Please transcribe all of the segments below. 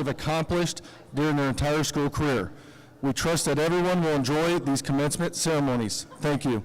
have accomplished during their entire school career. We trust that everyone will enjoy these commencement ceremonies. Thank you.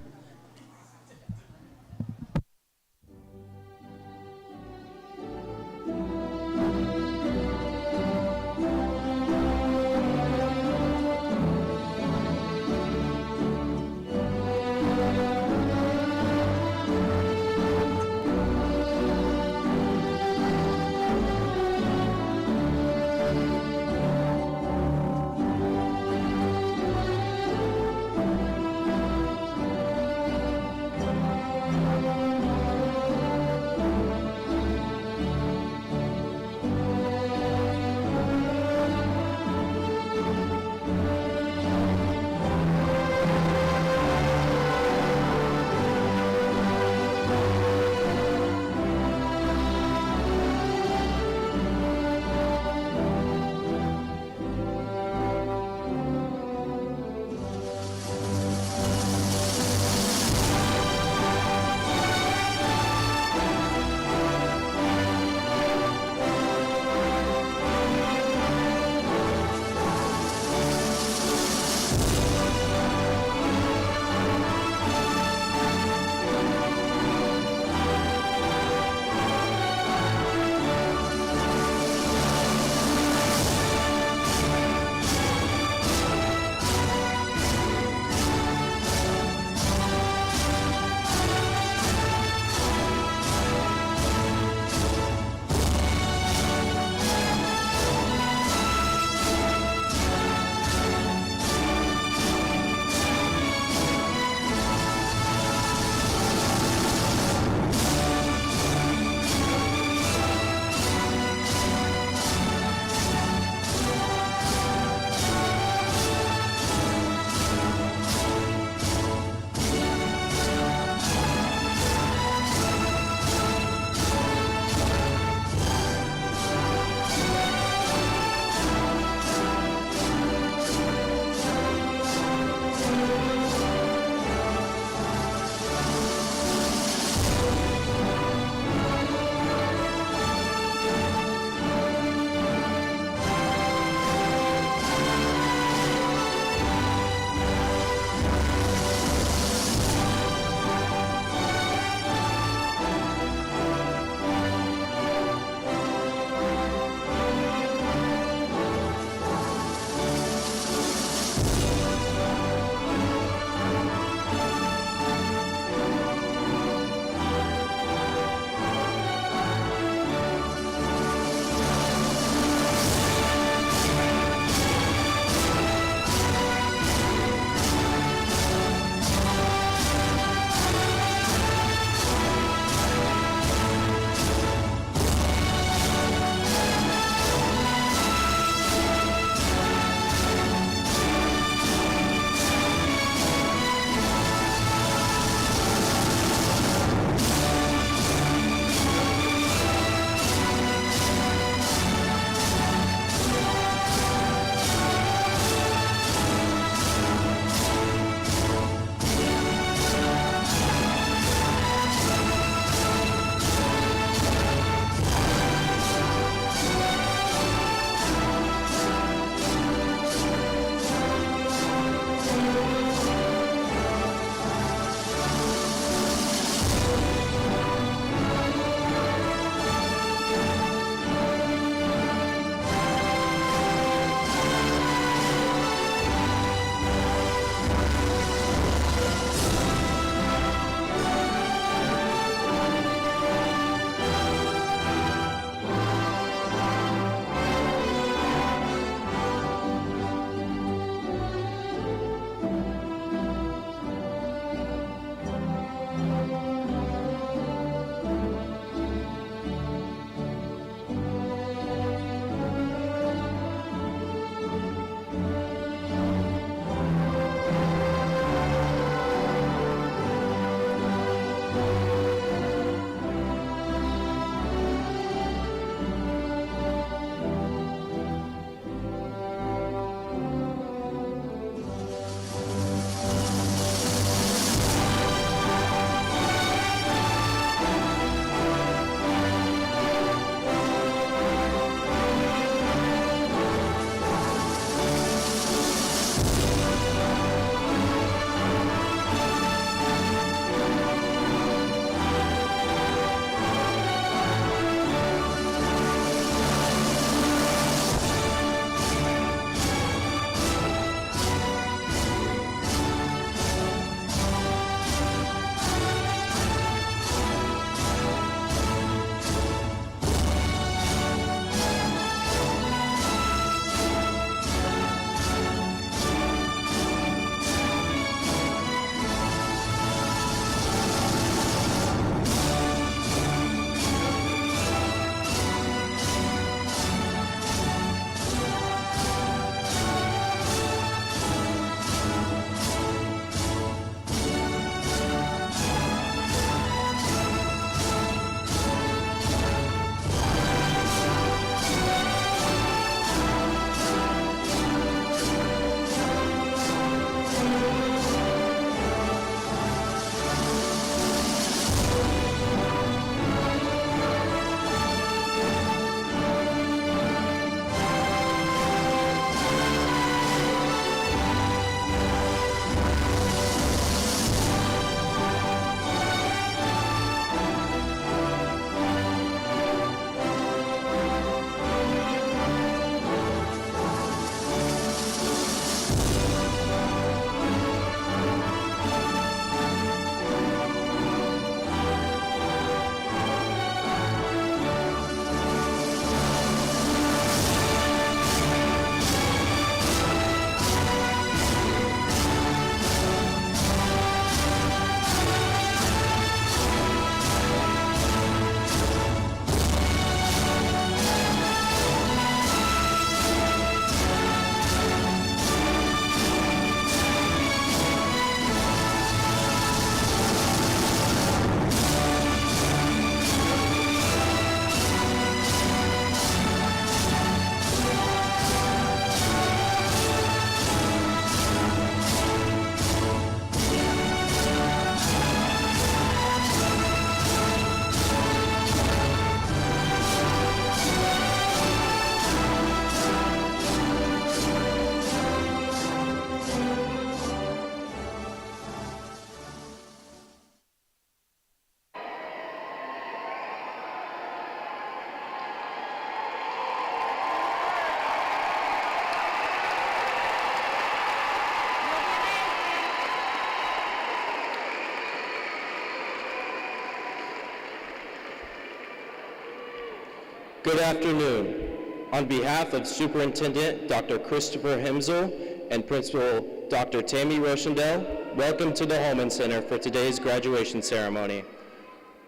Good afternoon. On behalf of Superintendent Dr. Christopher Hemsel and Principal Dr. Tammy Rochendale, welcome to the Holman Center for today's graduation ceremony.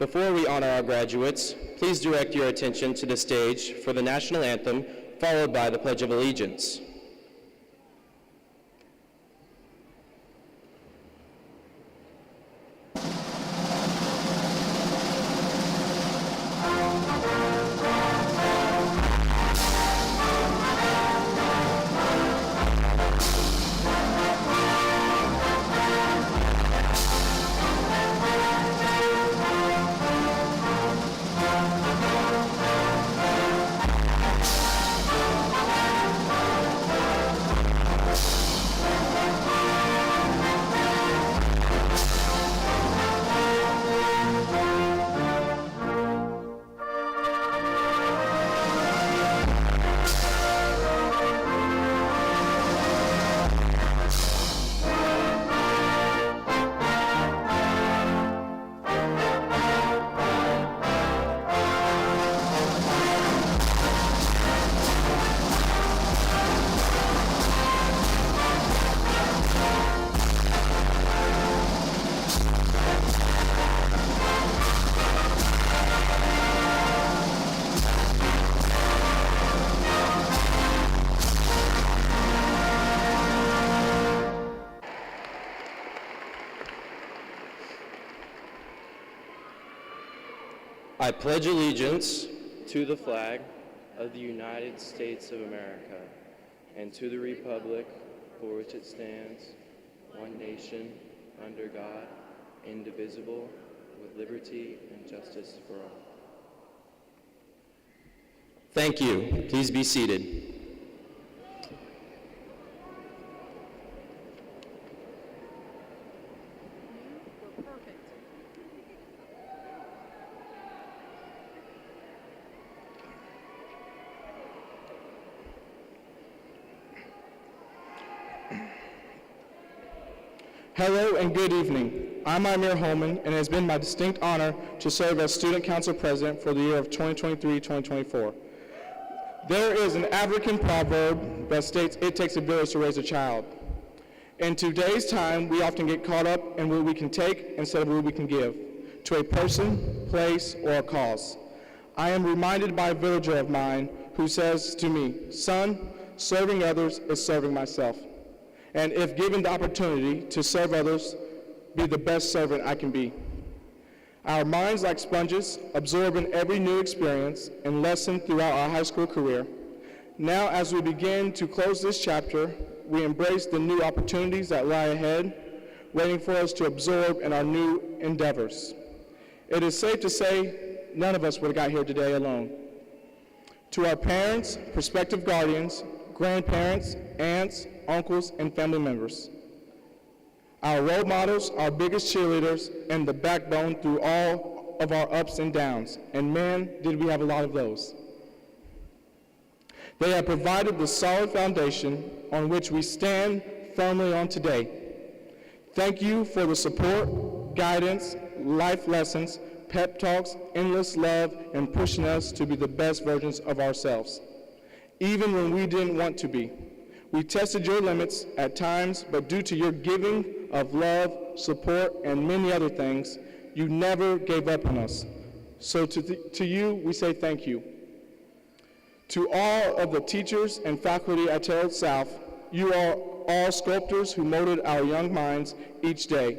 Before we honor our graduates, please direct your attention to the stage for the national anthem, followed by the Pledge of Allegiance. I pledge allegiance to the flag of the United States of America and to the republic for which it stands, one nation, under God, indivisible, with liberty and justice for all. Thank you. Please be seated. Hello and good evening. I'm Amir Holman, and it has been my distinct honor to serve as Student Council President for the year of 2023-2024. There is an African proverb that states, "It takes a village to raise a child." In today's time, we often get caught up in what we can take instead of what we can give to a person, place, or a cause. I am reminded by a villager of mine who says to me, "Son, serving others is serving myself. And if given the opportunity to serve others, be the best servant I can be." Our minds, like sponges, absorb in every new experience and lesson throughout our high school career. Now, as we begin to close this chapter, we embrace the new opportunities that lie ahead, waiting for us to absorb in our new endeavors. It is safe to say none of us would have got here today alone. To our parents, prospective guardians, grandparents, aunts, uncles, and family members, our role models, our biggest cheerleaders, and the backbone through all of our ups and downs. And man, did we have a lot of those. They have provided the solid foundation on which we stand firmly on today. Thank you for the support, guidance, life lessons, pep talks, endless love, and pushing us to be the best versions of ourselves, even when we didn't want to be. We tested your limits at times, but due to your giving of love, support, and many other things, you never gave up on us. So to you, we say thank you. To all of the teachers and faculty at Terre South, you are all sculptors who molded our young minds each day.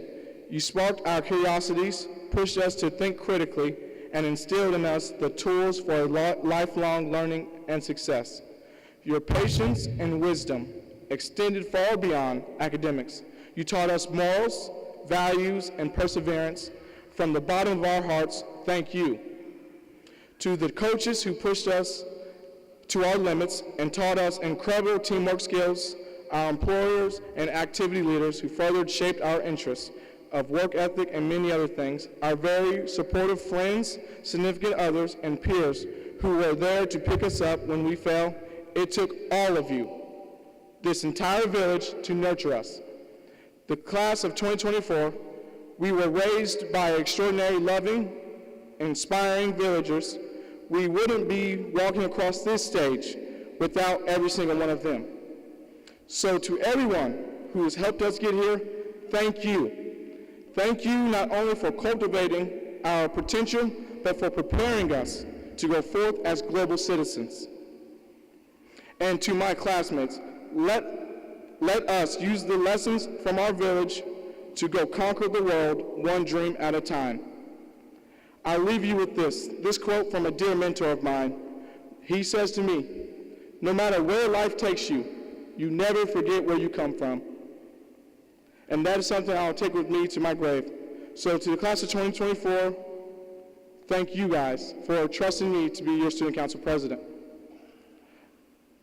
You sparked our curiosities, pushed us to think critically, and instilled in us the tools for lifelong learning and success. Your patience and wisdom extended far beyond academics. You taught us morals, values, and perseverance. From the bottom of our hearts, thank you. To the coaches who pushed us to our limits and taught us incredible teamwork skills, our employers and activity leaders who further shaped our interests of work ethic and many other things, our very supportive friends, significant others, and peers who were there to pick us up when we fell. It took all of you, this entire village, to nurture us. The class of 2024, we were raised by extraordinary, loving, inspiring villagers we wouldn't be walking across this stage without every single one of them. So to everyone who has helped us get here, thank you. Thank you not only for cultivating our potential, but for preparing us to go forth as global citizens. And to my classmates, let us use the lessons from our village to go conquer the world one dream at a time. I leave you with this quote from a dear mentor of mine. He says to me, "No matter where life takes you, you never forget where you come from." And that is something I'll take with me to my grave. So to the class of 2024, thank you guys for trusting me to be your student council president.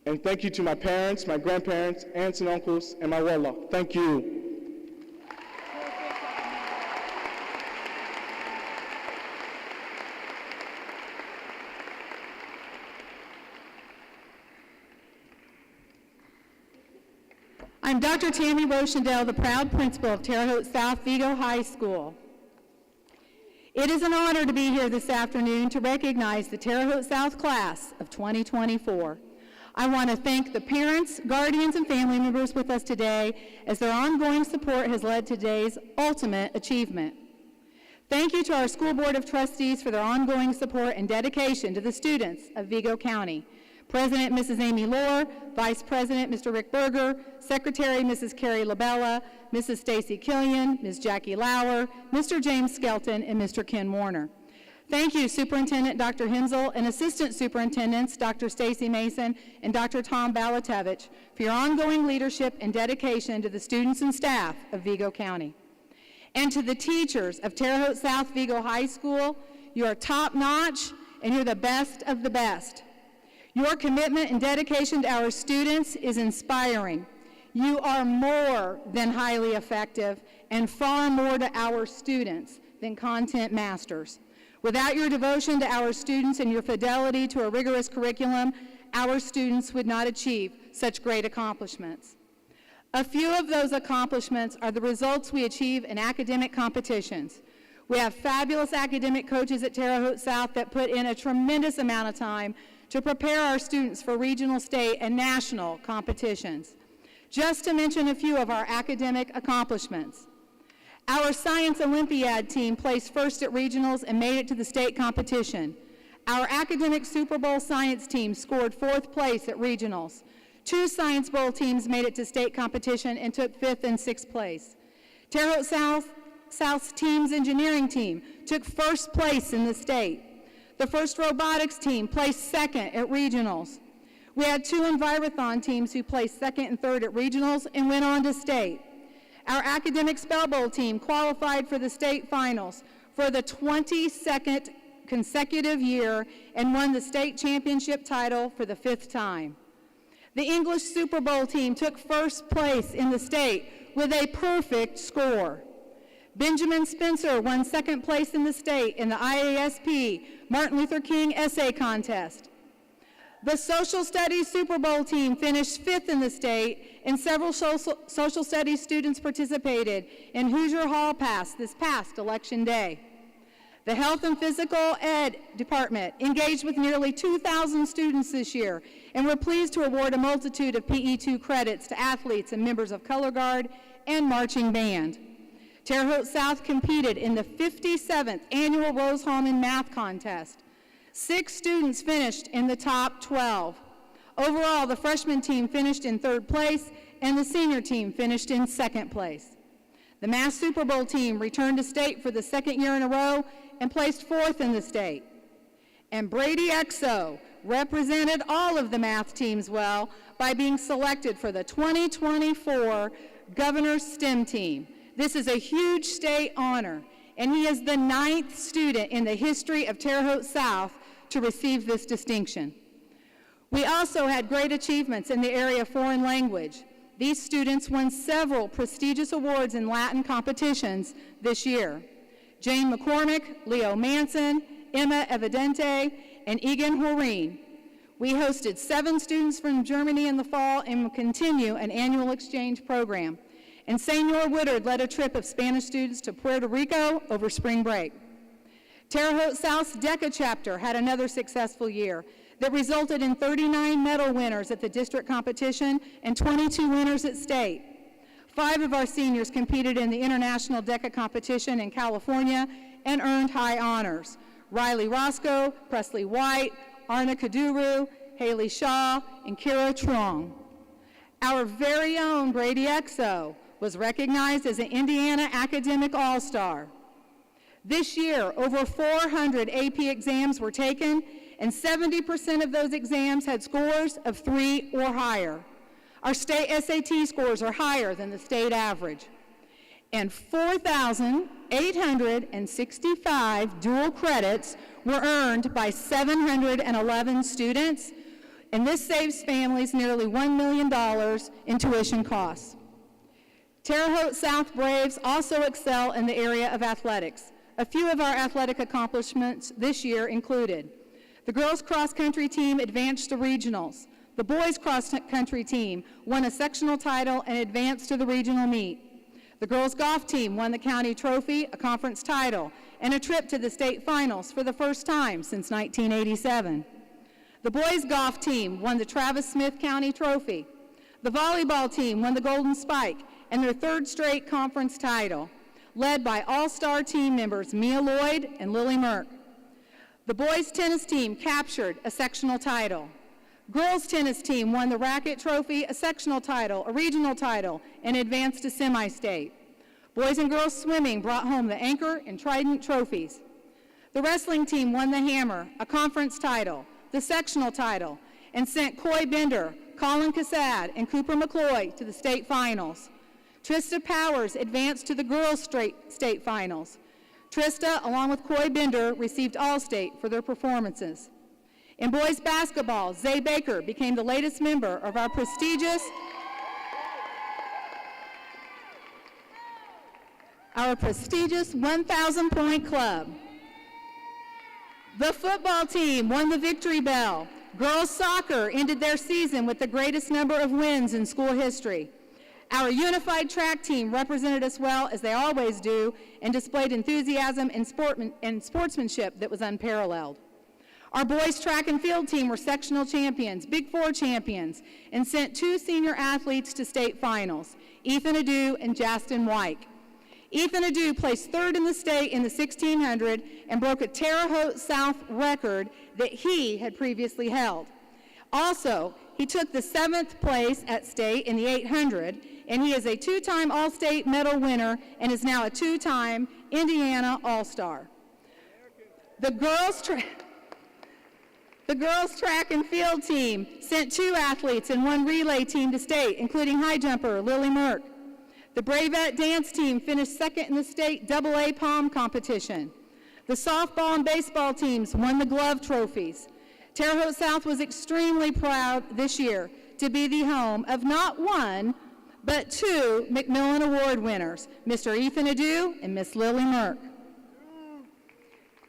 And thank you to my parents, my grandparents, aunts and uncles, and my wallah. Thank you. I'm Dr. Tammy Rochendale, the proud principal of Terre Haute South Vigo High School. It is an honor to be here this afternoon to recognize the Terre Haute South class of 2024. I want to thank the parents, guardians, and family members with us today as their ongoing support has led to today's ultimate achievement. Thank you to our School Board of Trustees for their ongoing support and dedication to the students of Vigo County. President, Mrs. Amy Lohr, Vice President, Mr. Rick Berger, Secretary, Mrs. Carrie LaBella, Mrs. Stacy Killian, Ms. Jackie Lauer, Mr. James Skelton, and Mr. Ken Warner. Thank you, Superintendent Dr. Himsel and Assistant Superintendents Dr. Stacy Mason and Dr. Tom Balatevich for your ongoing leadership and dedication to the students and staff of Vigo County. And to the teachers of Terre Haute South Vigo High School, you are top-notch and you're the best of the best. Your commitment and dedication to our students is inspiring. You are more than highly effective and far more to our students than content masters. Without your devotion to our students and your fidelity to a rigorous curriculum, our students would not achieve such great accomplishments. A few of those accomplishments are the results we achieve in academic competitions. We have fabulous academic coaches at Terre Haute South that put in a tremendous amount of time to prepare our students for regional, state, and national competitions. Just to mention a few of our academic accomplishments. Our Science Olympiad team placed first at regionals and made it to the state competition. Our academic Super Bowl science team scored 4th place at regionals. 2 Science Bowl teams made it to state competition and took 5th and 6th place. Terre Haute South's team's engineering team took 1st place in the state. The first robotics team placed 2nd at regionals. We had 2 Envirothon teams who placed 2nd and 3rd at regionals and went on to state. Our academic Spell Bowl team qualified for the state finals for the 22nd consecutive year and won the state championship title for the 5th time. The English Super Bowl team took 1st place in the state with a perfect score. Benjamin Spencer won 2nd place in the state in the IASP Martin Luther King Essay Contest. The Social Studies Super Bowl team finished 5th in the state, and several social studies students participated in Hoosier Hall Pass this past Election Day. The Health and Physical Ed Department engaged with nearly 2,000 students this year, and we're pleased to award a multitude of PE2 credits to athletes and members of Color Guard and Marching Band. Terre Haute South competed in the 57th Annual Rose-Hulman Math Contest. 6 students finished in the top 12. Overall, the freshman team finished in 3rd place, and the senior team finished in 2nd place. The Math Super Bowl team returned to state for the 2nd year in a row and placed 4th in the state. And Brady Exo represented all of the math teams well by being selected for the 2024 Governor's STEM team. This is a huge state honor, and he is the 9th student in the history of Terre Haute South to receive this distinction. We also had great achievements in the area of foreign language. These students won several prestigious awards in Latin competitions this year. Jane McCormick, Leo Manson, Emma Evidente, and Egan Horeen. We hosted 7 students from Germany in the fall and will continue an annual exchange program. And Senor Woodard led a trip of Spanish students to Puerto Rico over spring break. Terre Haute South's DECA chapter had another successful year that resulted in 39 medal winners at the district competition and 22 winners at state. 5 of our seniors competed in the international DECA competition in California and earned high honors. Riley Roscoe, Presley White, Arna Kaduru, Haley Shaw, and Kira Trong. Our very own Brady Exo was recognized as an Indiana Academic All-Star. This year, over 400 AP exams were taken, and 70% of those exams had scores of 3 or higher. Our state SAT scores are higher than the state average. And 4,865 dual credits were earned by 711 students, and this saves families nearly $1 million in tuition costs. Terre Haute South Braves also excel in the area of athletics. A few of our athletic accomplishments this year included: the girls cross-country team advanced to regionals. The boys cross-country team won a sectional title and advanced to the regional meet. The girls golf team won the county trophy, a conference title, and a trip to the state finals for the first time since 1987. The boys golf team won the Travis Smith County trophy. The volleyball team won the Golden Spike and their 3rd straight conference title, led by all-star team members Mia Lloyd and Lily Merck. The boys tennis team captured a sectional title. Girls tennis team won the Racket Trophy, a sectional title, a regional title, and advanced to semi-state. Boys and girls swimming brought home the Anchor and Trident trophies. The wrestling team won the Hammer, a conference title, the sectional title, and sent Coy Bender, Colin Cassad, and Cooper McCloy to the state finals. Trista Powers advanced to the girls' state finals. Trista, along with Coy Bender, received All-State for their performances. In boys basketball, Zay Baker became the latest member of our prestigious 1,000-point club. The football team won the Victory Bell. Girls soccer ended their season with the greatest number of wins in school history. Our unified track team represented us well, as they always do, and displayed enthusiasm and sportsmanship that was unparalleled. Our boys track and field team were sectional champions, Big Four champions, and sent 2 senior athletes to state finals, Ethan Adu and Justin White. Ethan Adu placed 3rd in the state in the 1600 and broke a Terre Haute South record that he had previously held. Also, he took the 7th place at state in the 800, and he is a 2-time All-State medal winner and is now a 2-time Indiana All-Star. The girls' track and field team sent 2 athletes and 1 relay team to state, including high jumper Lily Merck. The Bravette dance team finished 2nd in the state AA pom competition. The softball and baseball teams won the glove trophies. Terre Haute South was extremely proud this year to be the home of not 1, but 2 McMillan Award winners, Mr. Ethan Adu and Miss Lily Merck.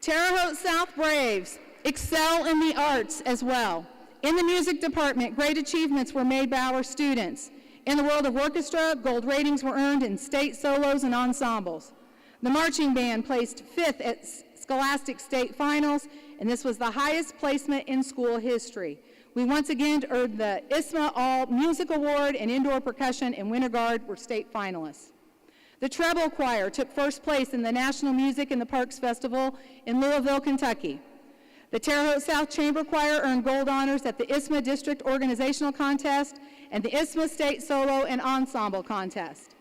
Terre Haute South Braves excel in the arts as well. In the music department, great achievements were made by our students. In the world of orchestra, gold ratings were earned in state solos and ensembles. The marching band placed 5th at Scholastic State Finals, and this was the highest placement in school history. We once again earned the ISMA All Music Award, and indoor percussion and winter guard were state finalists. The treble choir took 1st place in the National Music in the Parks Festival in Louisville, Kentucky. The Terre Haute South Chamber Choir earned gold honors at the ISMA District Organizational Contest and the ISMA State Solo and Ensemble Contest.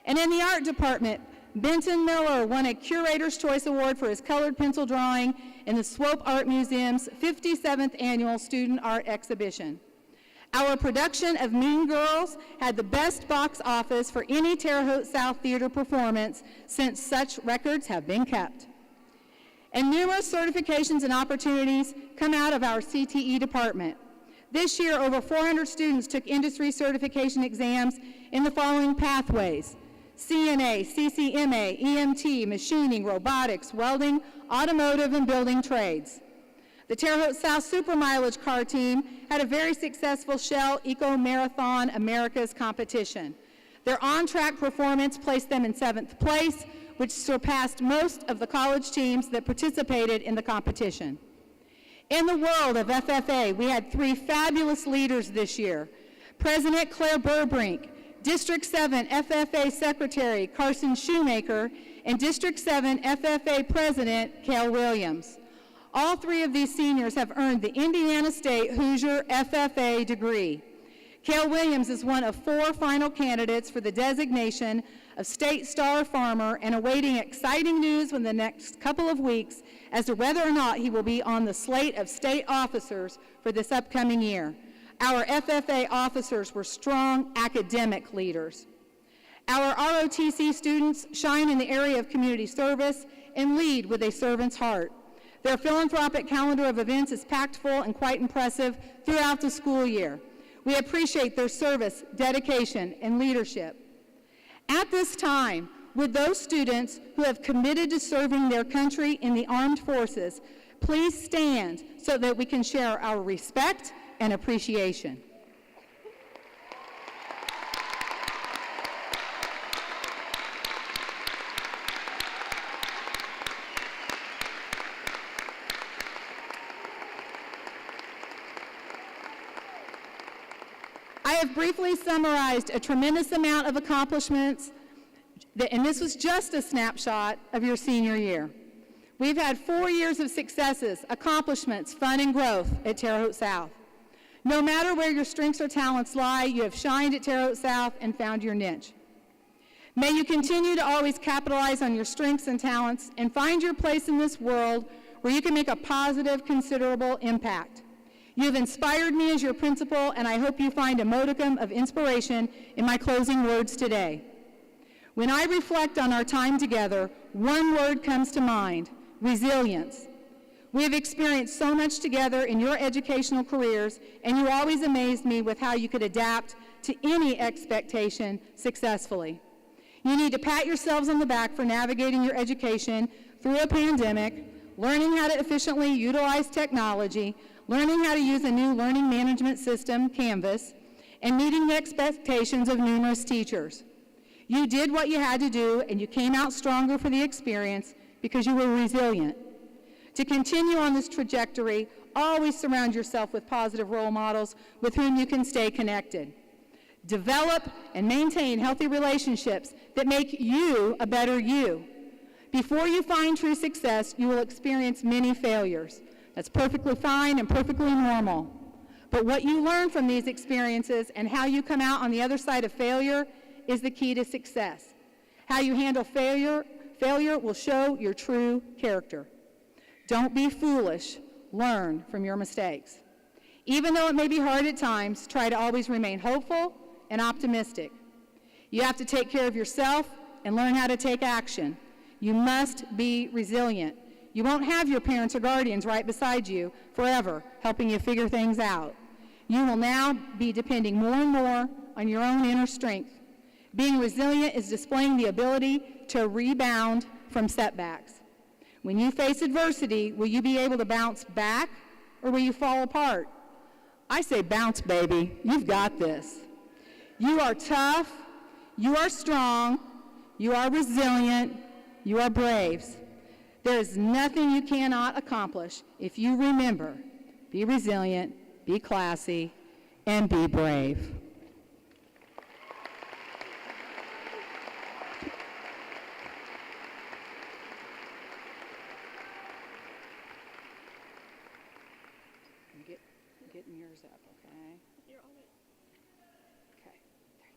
And in the art department, Benton Miller won a Curator's Choice Award for his colored pencil drawing in the Swope Art Museum's 57th Annual Student Art Exhibition. Our production of Mean Girls had the best box office for any Terre Haute South theater performance since such records have been kept. And numerous certifications and opportunities come out of our CTE department. This year, over 400 students took industry certification exams in the following pathways: CNA, CCMA, EMT, machining, robotics, welding, automotive, and building trades. The Terre Haute South Super Mileage Car Team had a very successful Shell Eco Marathon Americas competition. Their on-track performance placed them in 7th place, which surpassed most of the college teams that participated in the competition. In the world of FFA, we had 3 fabulous leaders this year. President Claire Burbrink, District 7 FFA Secretary Carson Shoemaker, and District 7 FFA President Cal Williams. All 3 of these seniors have earned the Indiana State Hoosier FFA degree. Cal Williams is one of 4 final candidates for the designation of State Star Farmer and awaiting exciting news in the next couple of weeks as to whether or not he will be on the slate of state officers for this upcoming year. Our FFA officers were strong academic leaders. Our ROTC students shine in the area of community service and lead with a servant's heart. Their philanthropic calendar of events is packed full and quite impressive throughout the school year. We appreciate their service, dedication, and leadership. At this time, would those students who have committed to serving their country in the armed forces please stand so that we can share our respect and appreciation. I have briefly summarized a tremendous amount of accomplishments, and this was just a snapshot of your senior year. We've had 4 years of successes, accomplishments, fun, and growth at Terre Haute South. No matter where your strengths or talents lie, you have shined at Terre Haute South and found your niche. May you continue to always capitalize on your strengths and talents and find your place in this world where you can make a positive, considerable impact. You've inspired me as your principal, and I hope you find a modicum of inspiration in my closing words today. When I reflect on our time together, one word comes to mind: resilience. We have experienced so much together in your educational careers, and you always amazed me with how you could adapt to any expectation successfully. You need to pat yourselves on the back for navigating your education through a pandemic, learning how to efficiently utilize technology, learning how to use a new learning management system, Canvas, and meeting the expectations of numerous teachers. You did what you had to do, and you came out stronger for the experience because you were resilient. To continue on this trajectory, always surround yourself with positive role models with whom you can stay connected. Develop and maintain healthy relationships that make you a better you. Before you find true success, you will experience many failures. That's perfectly fine and perfectly normal. But what you learn from these experiences and how you come out on the other side of failure is the key to success. How you handle failure will show your true character. Don't be foolish. Learn from your mistakes. Even though it may be hard at times, try to always remain hopeful and optimistic. You have to take care of yourself and learn how to take action. You must be resilient. You won't have your parents or guardians right beside you forever, helping you figure things out. You will now be depending more and more on your own inner strength. Being resilient is displaying the ability to rebound from setbacks. When you face adversity, will you be able to bounce back, or will you fall apart? I say bounce, baby. You've got this. You are tough, you are strong, you are resilient, you are braves. There is nothing you cannot accomplish if you remember: be resilient, be classy, and be brave. Getting yours up, okay? You're on it. Okay, there you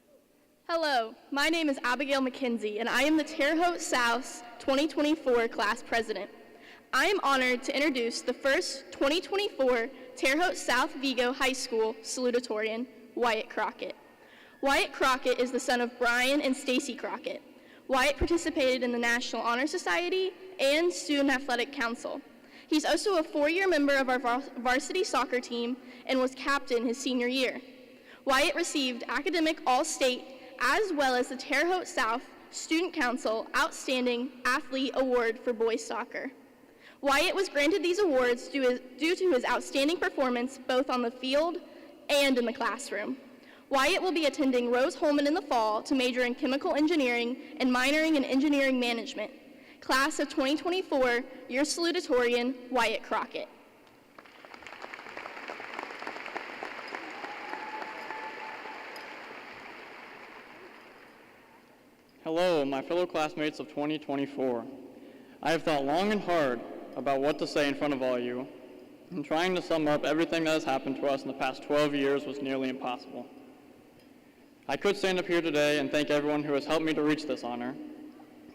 go. Hello, my name is Abigail McKenzie, and I am the Terre Haute South's 2024 class president. I am honored to introduce the first 2024 Terre Haute South Vigo High School salutatorian, Wyatt Crockett. Wyatt Crockett is the son of Brian and Stacy Crockett. Wyatt participated in the National Honor Society and Student Athletic Council. He's also a 4-year member of our varsity soccer team and was captain his senior year. Wyatt received Academic All-State as well as the Terre Haute South Student Council Outstanding Athlete Award for boys soccer. Wyatt was granted these awards due to his outstanding performance both on the field and in the classroom. Wyatt will be attending Rose-Hulman in the fall to major in chemical engineering and minoring in engineering management. Class of 2024, your salutatorian, Wyatt Crockett. Hello, my fellow classmates of 2024. I have thought long and hard about what to say in front of all you, and trying to sum up everything that has happened to us in the past 12 years was nearly impossible. I could stand up here today and thank everyone who has helped me to reach this honor,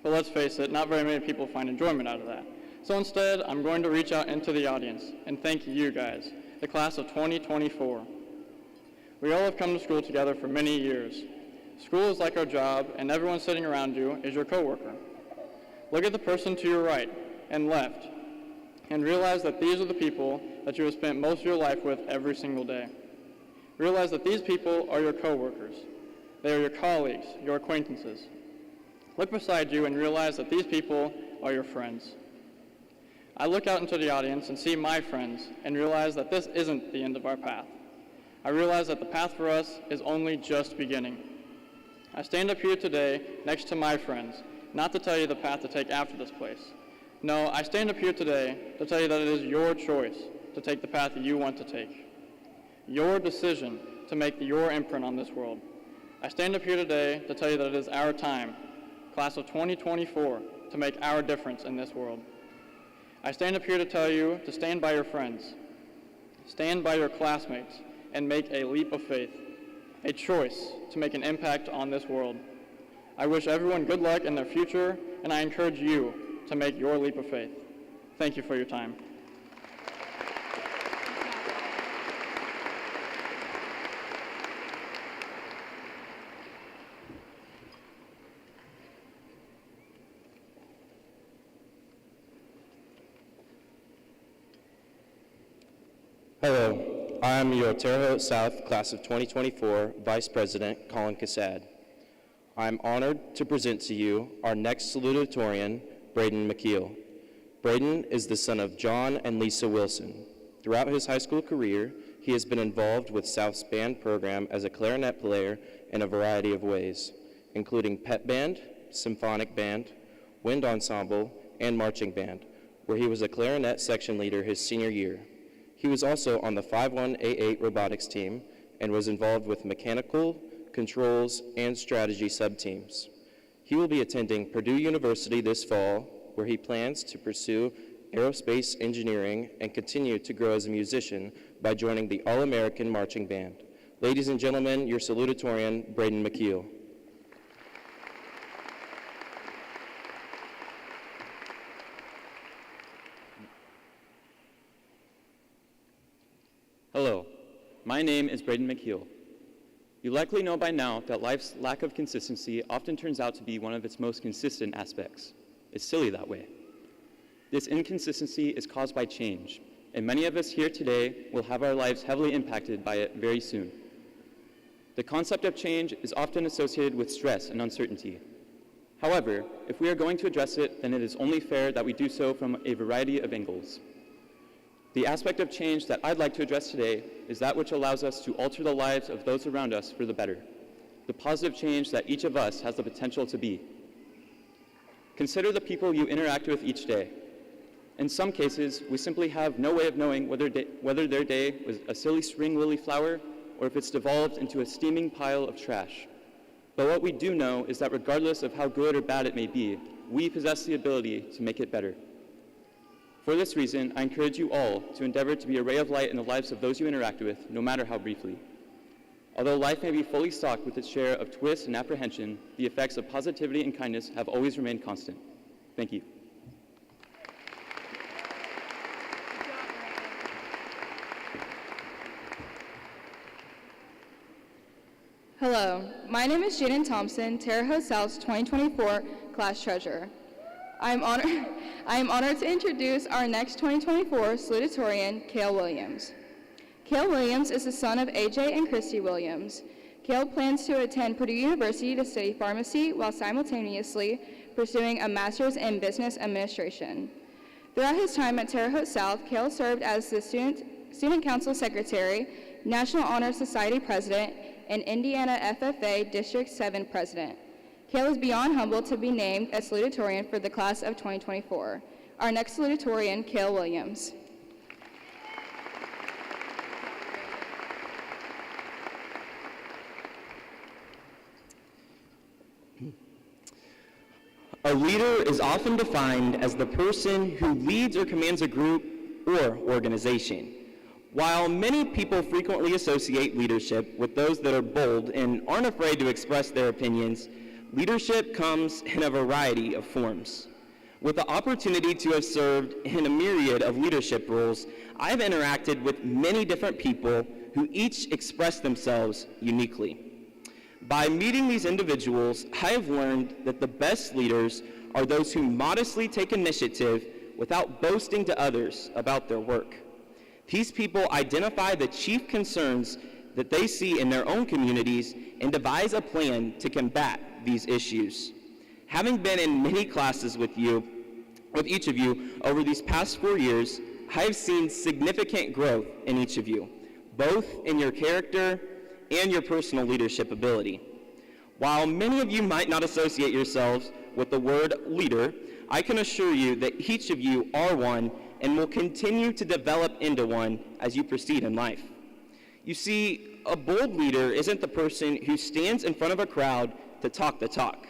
but let's face it, not very many people find enjoyment out of that. So instead, I'm going to reach out into the audience and thank you guys, the class of 2024. We all have come to school together for many years. School is like our job, and everyone sitting around you is your coworker. Look at the person to your right and left, and realize that these are the people that you have spent most of your life with every single day. Realize that these people are your coworkers. They are your colleagues, your acquaintances. Look beside you and realize that these people are your friends. I look out into the audience and see my friends and realize that this isn't the end of our path. I realize that the path for us is only just beginning. I stand up here today next to my friends, not to tell you the path to take after this place. No, I stand up here today to tell you that it is your choice to take the path that you want to take. Your decision to make your imprint on this world. I stand up here today to tell you that it is our time, class of 2024, to make our difference in this world. I stand up here to tell you to stand by your friends, stand by your classmates, and make a leap of faith, a choice to make an impact on this world. I wish everyone good luck in their future, and I encourage you to make your leap of faith. Thank you for your time. Hello, I'm your Terre Haute South Class of 2024 Vice President Colin Cassad. I'm honored to present to you our next salutatorian, Braden McKell. Braden is the son of John and Lisa Wilson. Throughout his high school career, he has been involved with South's band program as a clarinet player in a variety of ways, including pep band, symphonic band, wind ensemble, and marching band, where he was a clarinet section leader his senior year. He was also on the 51A8 robotics team and was involved with mechanical, controls, and strategy sub-teams. He will be attending Purdue University this fall, where he plans to pursue aerospace engineering and continue to grow as a musician by joining the All-American Marching Band. Ladies and gentlemen, your salutatorian, Braden McKell. Hello, my name is Braden McKell. You likely know by now that life's lack of consistency often turns out to be one of its most consistent aspects. It's silly that way. This inconsistency is caused by change, and many of us here today will have our lives heavily impacted by it very soon. The concept of change is often associated with stress and uncertainty. However, if we are going to address it, then it is only fair that we do so from a variety of angles. The aspect of change that I'd like to address today is that which allows us to alter the lives of those around us for the better, the positive change that each of us has the potential to be. Consider the people you interact with each day. In some cases, we simply have no way of knowing whether their day was a silly spring lily flower or if it's devolved into a steaming pile of trash. But what we do know is that regardless of how good or bad it may be, we possess the ability to make it better. For this reason, I encourage you all to endeavor to be a ray of light in the lives of those you interact with, no matter how briefly. Although life may be fully stocked with its share of twists and apprehension, the effects of positivity and kindness have always remained constant. Thank you. Hello, my name is Jaden Thompson, Terre Haute South's 2024 Class Treasurer. I am honored to introduce our next 2024 salutatorian, Cale Williams. Cale Williams is the son of AJ and Christy Williams. Cale plans to attend Purdue University to study pharmacy while simultaneously pursuing a master's in business administration. Throughout his time at Terre Haute South, Cale served as the Student Council Secretary, National Honor Society President, and Indiana FFA District 7 President. Cale is beyond humbled to be named as salutatorian for the class of 2024. Our next salutatorian, Cale Williams. A leader is often defined as the person who leads or commands a group or organization. While many people frequently associate leadership with those that are bold and aren't afraid to express their opinions, leadership comes in a variety of forms. With the opportunity to have served in a myriad of leadership roles, I've interacted with many different people who each express themselves uniquely. By meeting these individuals, I have learned that the best leaders are those who modestly take initiative without boasting to others about their work. These people identify the chief concerns that they see in their own communities and devise a plan to combat these issues. Having been in many classes with each of you over these past 4 years, I have seen significant growth in each of you, both in your character and your personal leadership ability. While many of you might not associate yourselves with the word leader, I can assure you that each of you are one and will continue to develop into one as you proceed in life. You see, a bold leader isn't the person who stands in front of a crowd to talk the talk.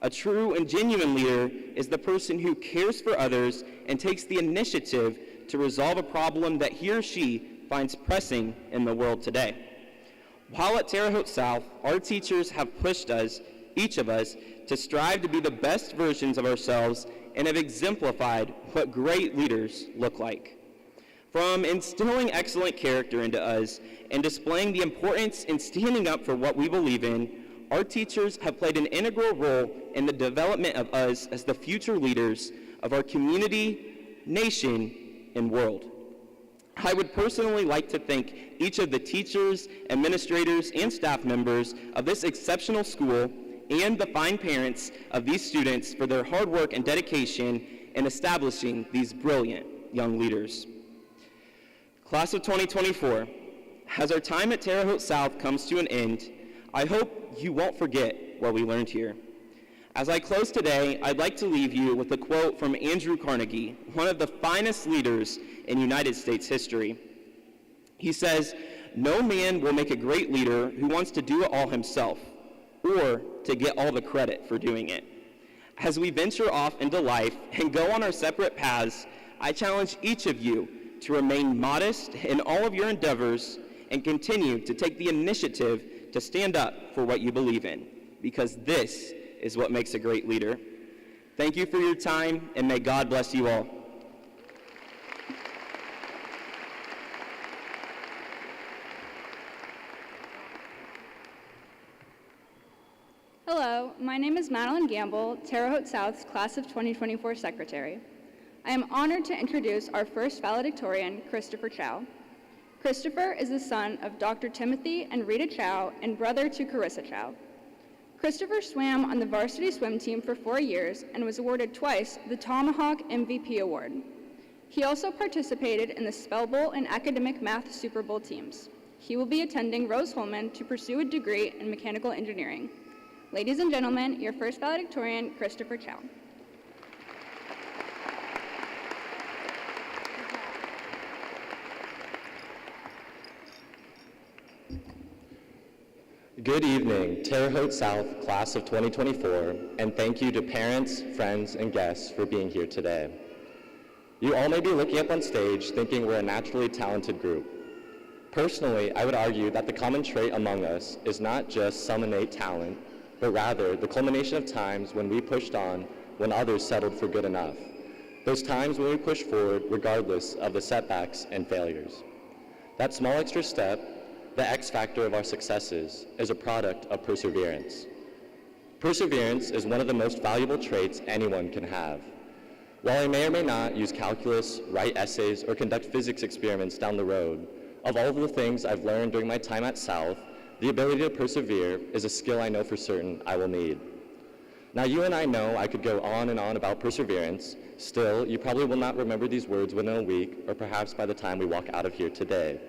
A true and genuine leader is the person who cares for others and takes the initiative to resolve a problem that he or she finds pressing in the world today. While at Terre Haute South, our teachers have pushed us, each of us, to strive to be the best versions of ourselves and have exemplified what great leaders look like. From instilling excellent character into us and displaying the importance in standing up for what we believe in, our teachers have played an integral role in the development of us as the future leaders of our community, nation, and world. I would personally like to thank each of the teachers, administrators, and staff members of this exceptional school and the fine parents of these students for their hard work and dedication in establishing these brilliant young leaders. Class of 2024, as our time at Terre Haute South comes to an end, I hope you won't forget what we learned here. As I close today, I'd like to leave you with a quote from Andrew Carnegie, one of the finest leaders in United States history. He says, "No man will make a great leader who wants to do it all himself, or to get all the credit for doing it." As we venture off into life and go on our separate paths, I challenge each of you to remain modest in all of your endeavors and continue to take the initiative to stand up for what you believe in, because this is what makes a great leader. Thank you for your time, and may God bless you all. Hello, my name is Madeline Gamble, Terre Haute South's Class of 2024 Secretary. I am honored to introduce our first valedictorian, Christopher Chow. Christopher is the son of Dr. Timothy and Rita Chow and brother to Carissa Chow. Christopher swam on the varsity swim team for 4 years and was awarded twice the Tomahawk MVP Award. He also participated in the Spell Bowl and Academic Math Super Bowl teams. He will be attending Rose-Hulman to pursue a degree in mechanical engineering. Ladies and gentlemen, your first valedictorian, Christopher Chow. Good evening, Terre Haute South Class of 2024, and thank you to parents, friends, and guests for being here today. You all may be looking up on stage thinking we're a naturally talented group. Personally, I would argue that the common trait among us is not just some innate talent, but rather the culmination of times when we pushed on when others settled for good enough. Those times when we pushed forward regardless of the setbacks and failures. That small extra step, the X factor of our successes, is a product of perseverance. Perseverance is one of the most valuable traits anyone can have. While I may or may not use calculus, write essays, or conduct physics experiments down the road, of all of the things I've learned during my time at South, the ability to persevere is a skill I know for certain I will need. Now, you and I know I could go on and on about perseverance. Still, you probably will not remember these words within a week, or perhaps by the time we walk out of here today.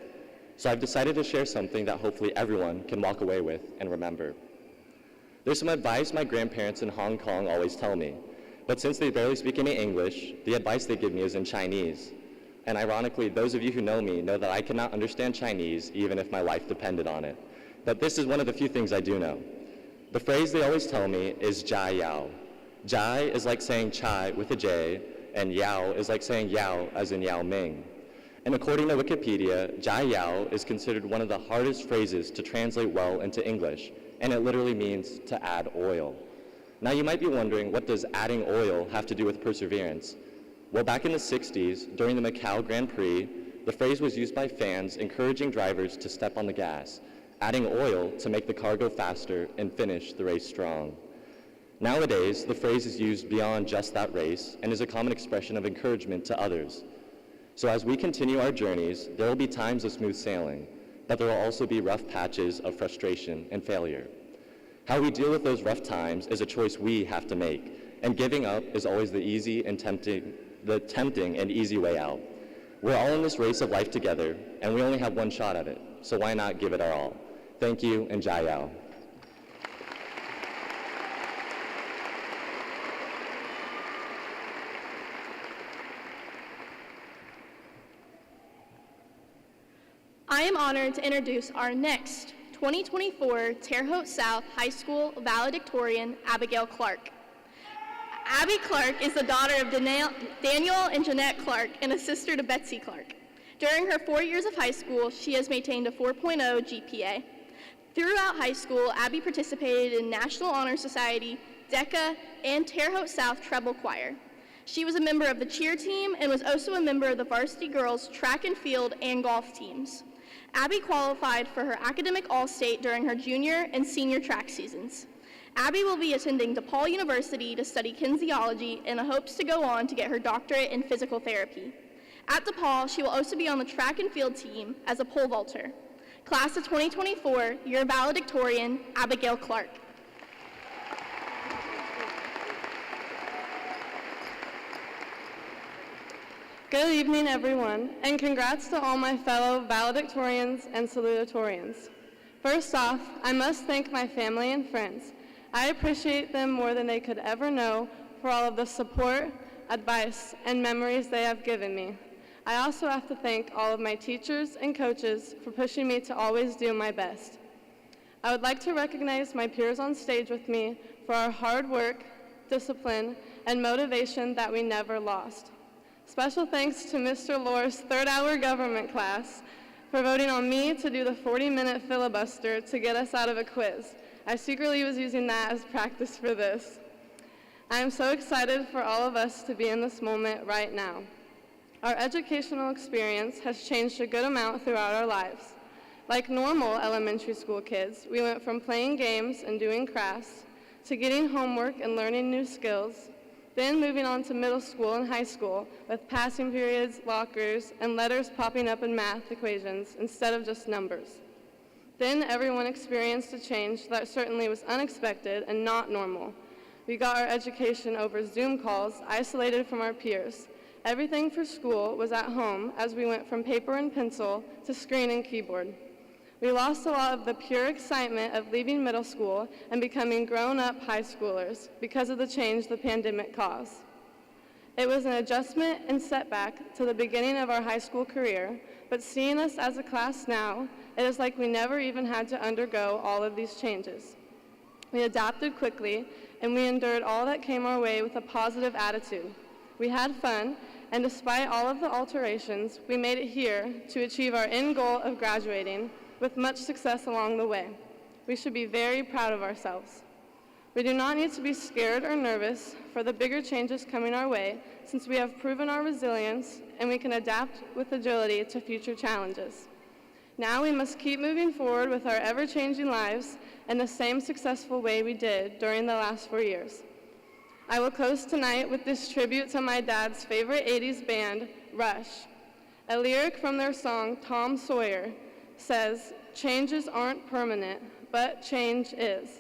So I've decided to share something that hopefully everyone can walk away with and remember. There's some advice my grandparents in Hong Kong always tell me, but since they barely speak any English, the advice they give me is in Chinese. And ironically, those of you who know me know that I cannot understand Chinese even if my life depended on it. But this is one of the few things I do know. The phrase they always tell me is Jai Yao. Jai is like saying chai with a J, and Yao is like saying Yao as in Yao Ming. And according to Wikipedia, Jai Yao is considered one of the hardest phrases to translate well into English, and it literally means to add oil. Now you might be wondering, what does adding oil have to do with perseverance? Well, back in the 60s, during the McKell Grand Prix, the phrase was used by fans encouraging drivers to step on the gas, adding oil to make the car go faster and finish the race strong. Nowadays, the phrase is used beyond just that race and is a common expression of encouragement to others. So as we continue our journeys, there will be times of smooth sailing, but there will also be rough patches of frustration and failure. How we deal with those rough times is a choice we have to make, and giving up is always the tempting and easy way out. We're all in this race of life together, and we only have one shot at it, so why not give it our all? Thank you, and Jai Yao. I am honored to introduce our next 2024 Terre Haute South High School Valedictorian, Abigail Clark. Abby Clark is the daughter of Daniel and Jeanette Clark and a sister to Betsy Clark. During her 4 years of high school, she has maintained a 4.0 GPA. Throughout high school, Abby participated in National Honor Society, DECA, and Terre Haute South Treble Choir. She was a member of the cheer team and was also a member of the varsity girls track and field and golf teams. Abby qualified for her academic All-State during her junior and senior track seasons. Abby will be attending DePaul University to study kinesiology and hopes to go on to get her doctorate in physical therapy. At DePaul, she will also be on the track and field team as a pole vaulter. Class of 2024, your valedictorian, Abigail Clark. Good evening, everyone, and congrats to all my fellow valedictorians and salutatorians. First off, I must thank my family and friends. I appreciate them more than they could ever know for all of the support, advice, and memories they have given me. I also have to thank all of my teachers and coaches for pushing me to always do my best. I would like to recognize my peers on stage with me for our hard work, discipline, and motivation that we never lost. Special thanks to Mr. Lohr's third-hour government class for voting on me to do the 40-minute filibuster to get us out of a quiz. I secretly was using that as practice for this. I am so excited for all of us to be in this moment right now. Our educational experience has changed a good amount throughout our lives. Like normal elementary school kids, we went from playing games and doing crafts to getting homework and learning new skills, then moving on to middle school and high school with passing periods, lockers, and letters popping up in math equations instead of just numbers. Then everyone experienced a change that certainly was unexpected and not normal. We got our education over Zoom calls, isolated from our peers. Everything for school was at home as we went from paper and pencil to screen and keyboard. We lost a lot of the pure excitement of leaving middle school and becoming grown-up high schoolers because of the change the pandemic caused. It was an adjustment and setback to the beginning of our high school career, but seeing us as a class now, it is like we never even had to undergo all of these changes. We adapted quickly, and we endured all that came our way with a positive attitude. We had fun, and despite all of the alterations, we made it here to achieve our end goal of graduating with much success along the way. We should be very proud of ourselves. We do not need to be scared or nervous for the bigger changes coming our way, since we have proven our resilience and we can adapt with agility to future challenges. Now we must keep moving forward with our ever-changing lives in the same successful way we did during the last 4 years. I will close tonight with this tribute to my dad's favorite 80s band, Rush. A lyric from their song, Tom Sawyer, says, "Changes aren't permanent, but change is."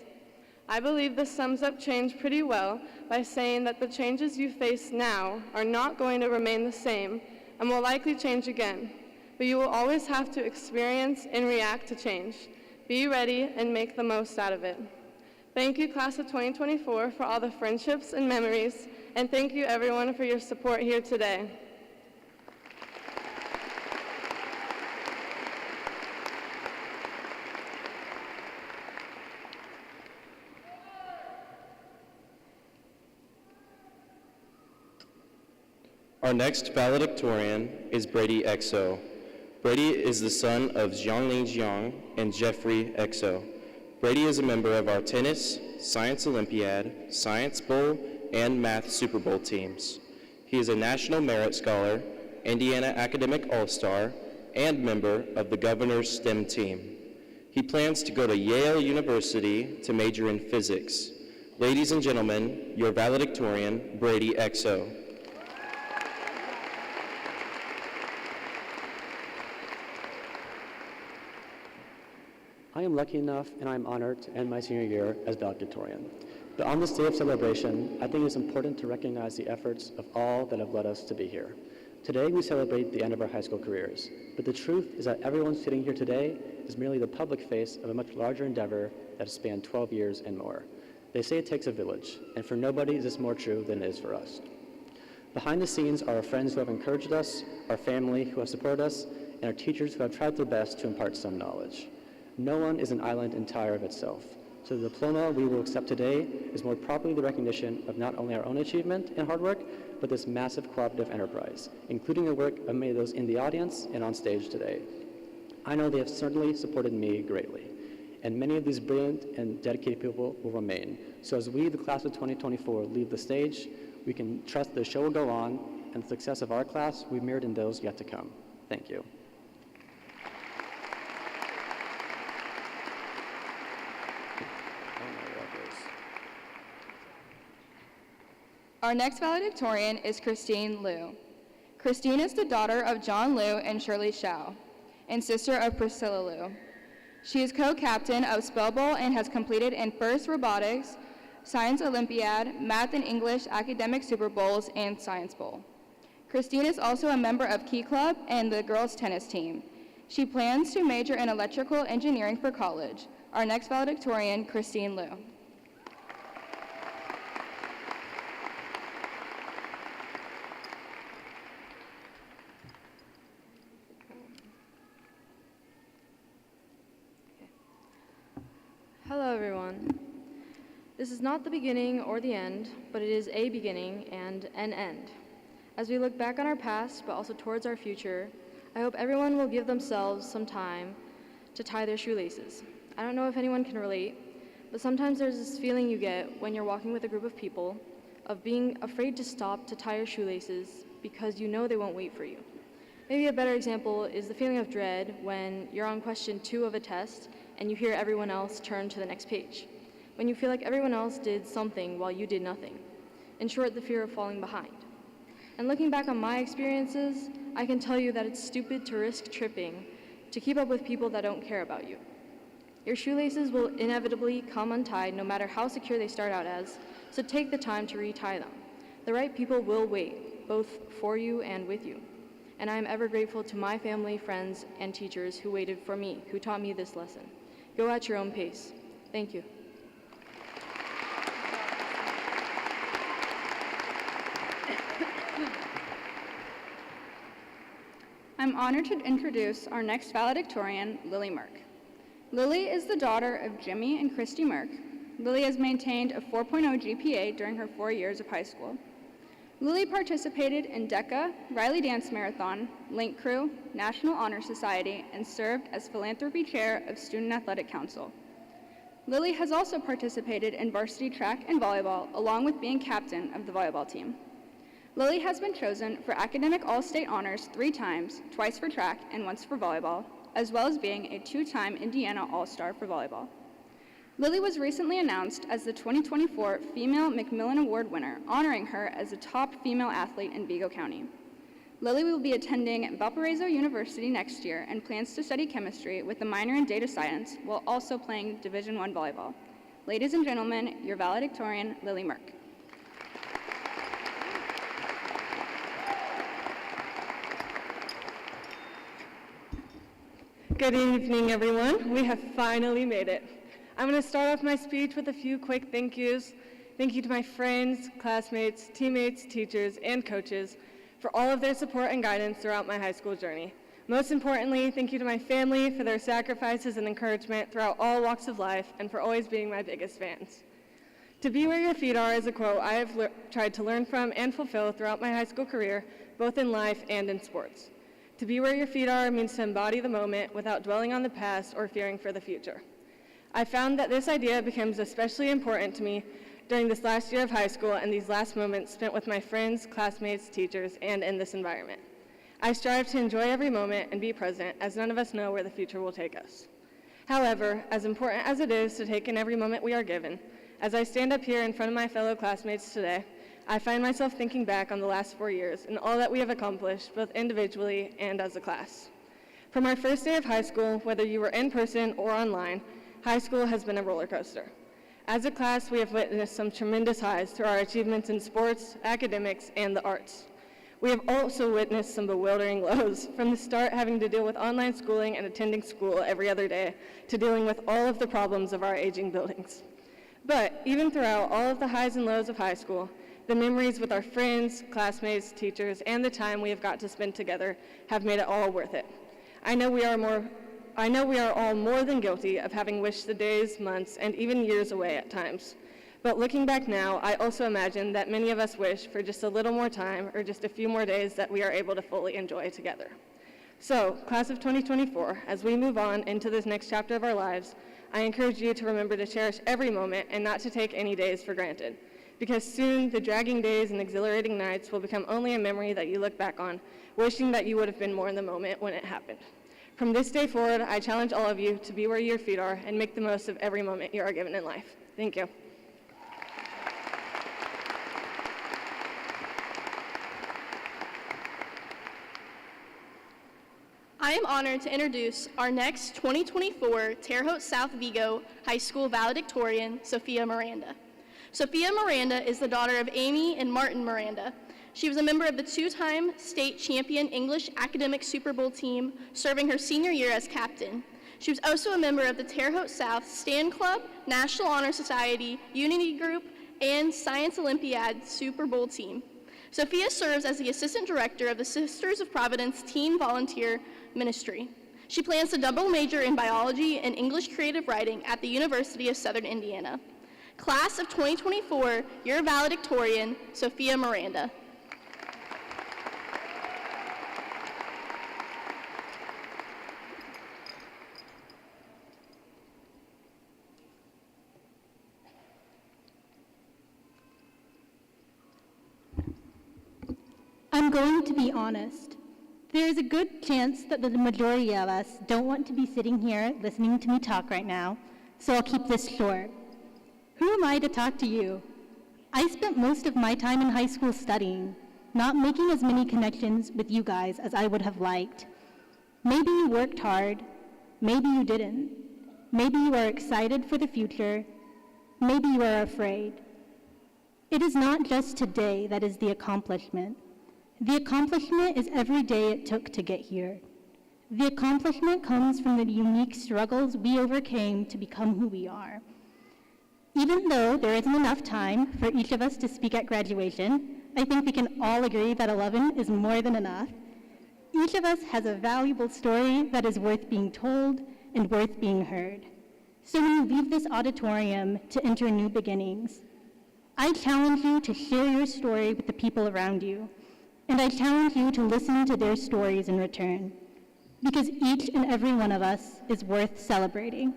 I believe this sums up change pretty well by saying that the changes you face now are not going to remain the same and will likely change again. but you will always have to experience and react to change. Be ready and make the most out of it. Thank you, class of 2024, for all the friendships and memories, and thank you everyone for your support here today. Our next valedictorian is Brady Exo. Brady is the son of Jiangling Jiang and Jeffrey Exo. Brady is a member of our tennis, science Olympiad, science bowl, and math Super Bowl teams. He is a National Merit Scholar, Indiana Academic All-Star, and member of the Governor's STEM team. He plans to go to Yale University to major in physics. Ladies and gentlemen, your valedictorian, Brady Exo. I am lucky enough and I'm honored to end my senior year as valedictorian. But on this day of celebration, I think it's important to recognize the efforts of all that have led us to be here. Today we celebrate the end of our high school careers, but the truth is that everyone sitting here today is merely the public face of a much larger endeavor that has spanned 12 years and more. They say it takes a village, and for nobody is this more true than it is for us. Behind the scenes are our friends who have encouraged us, our family who have supported us, and our teachers who have tried their best to impart some knowledge. No one is an island entire of itself, so the diploma we will accept today is more properly the recognition of not only our own achievement and hard work, but this massive cooperative enterprise, including the work of many of those in the audience and on stage today. I know they have certainly supported me greatly, and many of these brilliant and dedicated people will remain. So as we, the class of 2024, leave the stage, we can trust the show will go on, and the success of our class will be mirrored in those yet to come. Thank you. Our next valedictorian is Christine Liu. Christine is the daughter of John Liu and Shirley Chow, and sister of Priscilla Liu. She is co-captain of Spell Bowl and has completed in first robotics, science Olympiad, math and English academic Super Bowls, and science bowl. Christine is also a member of Key Club and the girls tennis team. She plans to major in electrical engineering for college. Our next valedictorian, Christine Liu. Hello, everyone. This is not the beginning or the end, but it is a beginning and an end. As we look back on our past, but also towards our future, I hope everyone will give themselves some time to tie their shoelaces. I don't know if anyone can relate, but sometimes there's this feeling you get when you're walking with a group of people of being afraid to stop to tie your shoelaces because you know they won't wait for you. Maybe a better example is the feeling of dread when you're on question 2 of a test and you hear everyone else turn to the next page, when you feel like everyone else did something while you did nothing. In short, the fear of falling behind. And looking back on my experiences, I can tell you that it's stupid to risk tripping to keep up with people that don't care about you. Your shoelaces will inevitably come untied no matter how secure they start out as, so take the time to retie them. The right people will wait, both for you and with you. And I am ever grateful to my family, friends, and teachers who waited for me, who taught me this lesson. Go at your own pace. Thank you. I'm honored to introduce our next valedictorian, Lily Merck. Lily is the daughter of Jimmy and Christy Merck. Lily has maintained a 4.0 GPA during her 4 years of high school. Lily participated in DECA, Riley Dance Marathon, Link Crew, National Honor Society, and served as Philanthropy Chair of Student Athletic Council. Lily has also participated in varsity track and volleyball, along with being captain of the volleyball team. Lily has been chosen for Academic All-State Honors 3 times, twice for track and once for volleyball, as well as being a 2-time Indiana All-Star for volleyball. Lily was recently announced as the 2024 Female Macmillan Award winner, honoring her as a top female athlete in Vigo County. Lily will be attending Valparaiso University next year and plans to study chemistry with a minor in data science while also playing Division I volleyball. Ladies and gentlemen, your valedictorian, Lily Merck. Good evening, everyone. We have finally made it. I'm going to start off my speech with a few quick thank yous. Thank you to my friends, classmates, teammates, teachers, and coaches for all of their support and guidance throughout my high school journey. Most importantly, thank you to my family for their sacrifices and encouragement throughout all walks of life and for always being my biggest fans. To be where your feet are is a quote I have tried to learn from and fulfill throughout my high school career, both in life and in sports. To be where your feet are means to embody the moment without dwelling on the past or fearing for the future. I found that this idea becomes especially important to me during this last year of high school and these last moments spent with my friends, classmates, teachers, and in this environment. I strive to enjoy every moment and be present, as none of us know where the future will take us. However, as important as it is to take in every moment we are given, as I stand up here in front of my fellow classmates today, I find myself thinking back on the last 4 years and all that we have accomplished, both individually and as a class. From our first day of high school, whether you were in person or online, high school has been a roller coaster. As a class, we have witnessed some tremendous highs through our achievements in sports, academics, and the arts. We have also witnessed some bewildering lows, from the start having to deal with online schooling and attending school every other day, to dealing with all of the problems of our aging buildings. But even throughout all of the highs and lows of high school, the memories with our friends, classmates, teachers, and the time we have got to spend together have made it all worth it. I know we are all more than guilty of having wished the days, months, and even years away at times. But looking back now, I also imagine that many of us wish for just a little more time or just a few more days that we are able to fully enjoy together. So, class of 2024, as we move on into this next chapter of our lives, I encourage you to remember to cherish every moment and not to take any days for granted. Because soon, the dragging days and exhilarating nights will become only a memory that you look back on, wishing that you would have been more in the moment when it happened. From this day forward, I challenge all of you to be where your feet are and make the most of every moment you are given in life. Thank you. I am honored to introduce our next 2024 Terre Haute South Vigo High School valedictorian, Sophia Miranda. Sophia Miranda is the daughter of Amy and Martin Miranda. She was a member of the two-time state champion English academic Super Bowl team, serving her senior year as captain. She was also a member of the Terre Haute South Stand Club, National Honor Society, Unity Group, and Science Olympiad Super Bowl team. Sophia serves as the assistant director of the Sisters of Providence Teen Volunteer Ministry. She plans to double major in biology and English creative writing at the University of Southern Indiana. Class of 2024, your valedictorian, Sophia Miranda. I'm going to be honest. There is a good chance that the majority of us don't want to be sitting here listening to me talk right now, so I'll keep this short. Who am I to talk to you? I spent most of my time in high school studying, not making as many connections with you guys as I would have liked. Maybe you worked hard, maybe you didn't. Maybe you are excited for the future, maybe you are afraid. It is not just today that is the accomplishment. The accomplishment is every day it took to get here. The accomplishment comes from the unique struggles we overcame to become who we are. Even though there isn't enough time for each of us to speak at graduation, I think we can all agree that 11 is more than enough. Each of us has a valuable story that is worth being told and worth being heard. So when you leave this auditorium to enter new beginnings, I challenge you to share your story with the people around you. And I challenge you to listen to their stories in return, because each and every one of us is worth celebrating.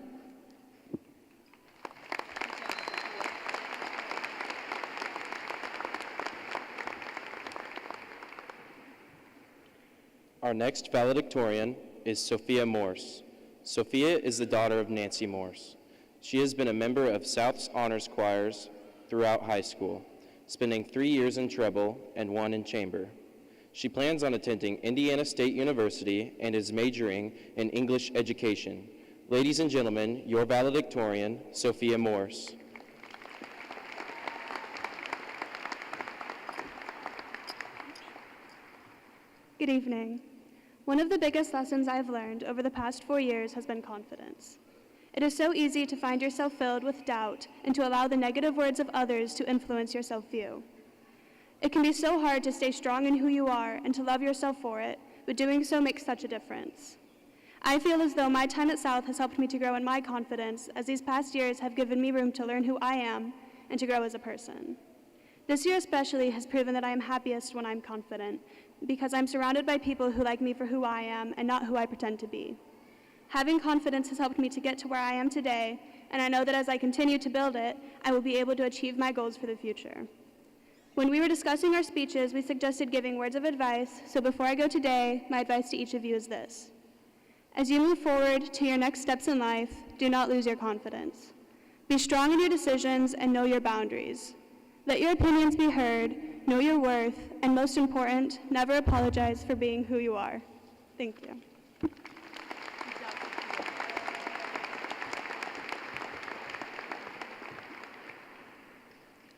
Our next valedictorian is Sophia Morse. Sophia is the daughter of Nancy Morse. She has been a member of South's honors choirs throughout high school, spending 3 years in treble and 1 in chamber. She plans on attending Indiana State University and is majoring in English education. Ladies and gentlemen, your valedictorian, Sophia Morse. Good evening. One of the biggest lessons I've learned over the past 4 years has been confidence. It is so easy to find yourself filled with doubt and to allow the negative words of others to influence your self-view. It can be so hard to stay strong in who you are and to love yourself for it, but doing so makes such a difference. I feel as though my time at South has helped me to grow in my confidence, as these past years have given me room to learn who I am and to grow as a person. This year especially has proven that I am happiest when I'm confident, because I'm surrounded by people who like me for who I am and not who I pretend to be. Having confidence has helped me to get to where I am today, and I know that as I continue to build it, I will be able to achieve my goals for the future. When we were discussing our speeches, we suggested giving words of advice, so before I go today, my advice to each of you is this. As you move forward to your next steps in life, do not lose your confidence. Be strong in your decisions and know your boundaries. Let your opinions be heard, know your worth, and most important, never apologize for being who you are. Thank you.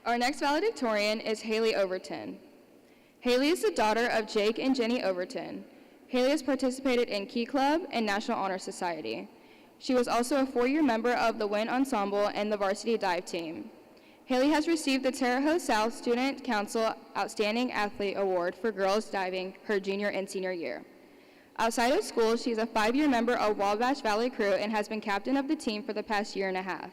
Our next valedictorian is Haley Overton. Haley is the daughter of Jake and Jenny Overton. Haley has participated in Key Club and National Honor Society. She was also a 4-year member of the Wind Ensemble and the varsity dive team. Haley has received the Terre Haute South Student Council Outstanding Athlete Award for girls diving her junior and senior year. Outside of school, she's a 5-year member of Wabash Valley Crew and has been captain of the team for the past year and a half.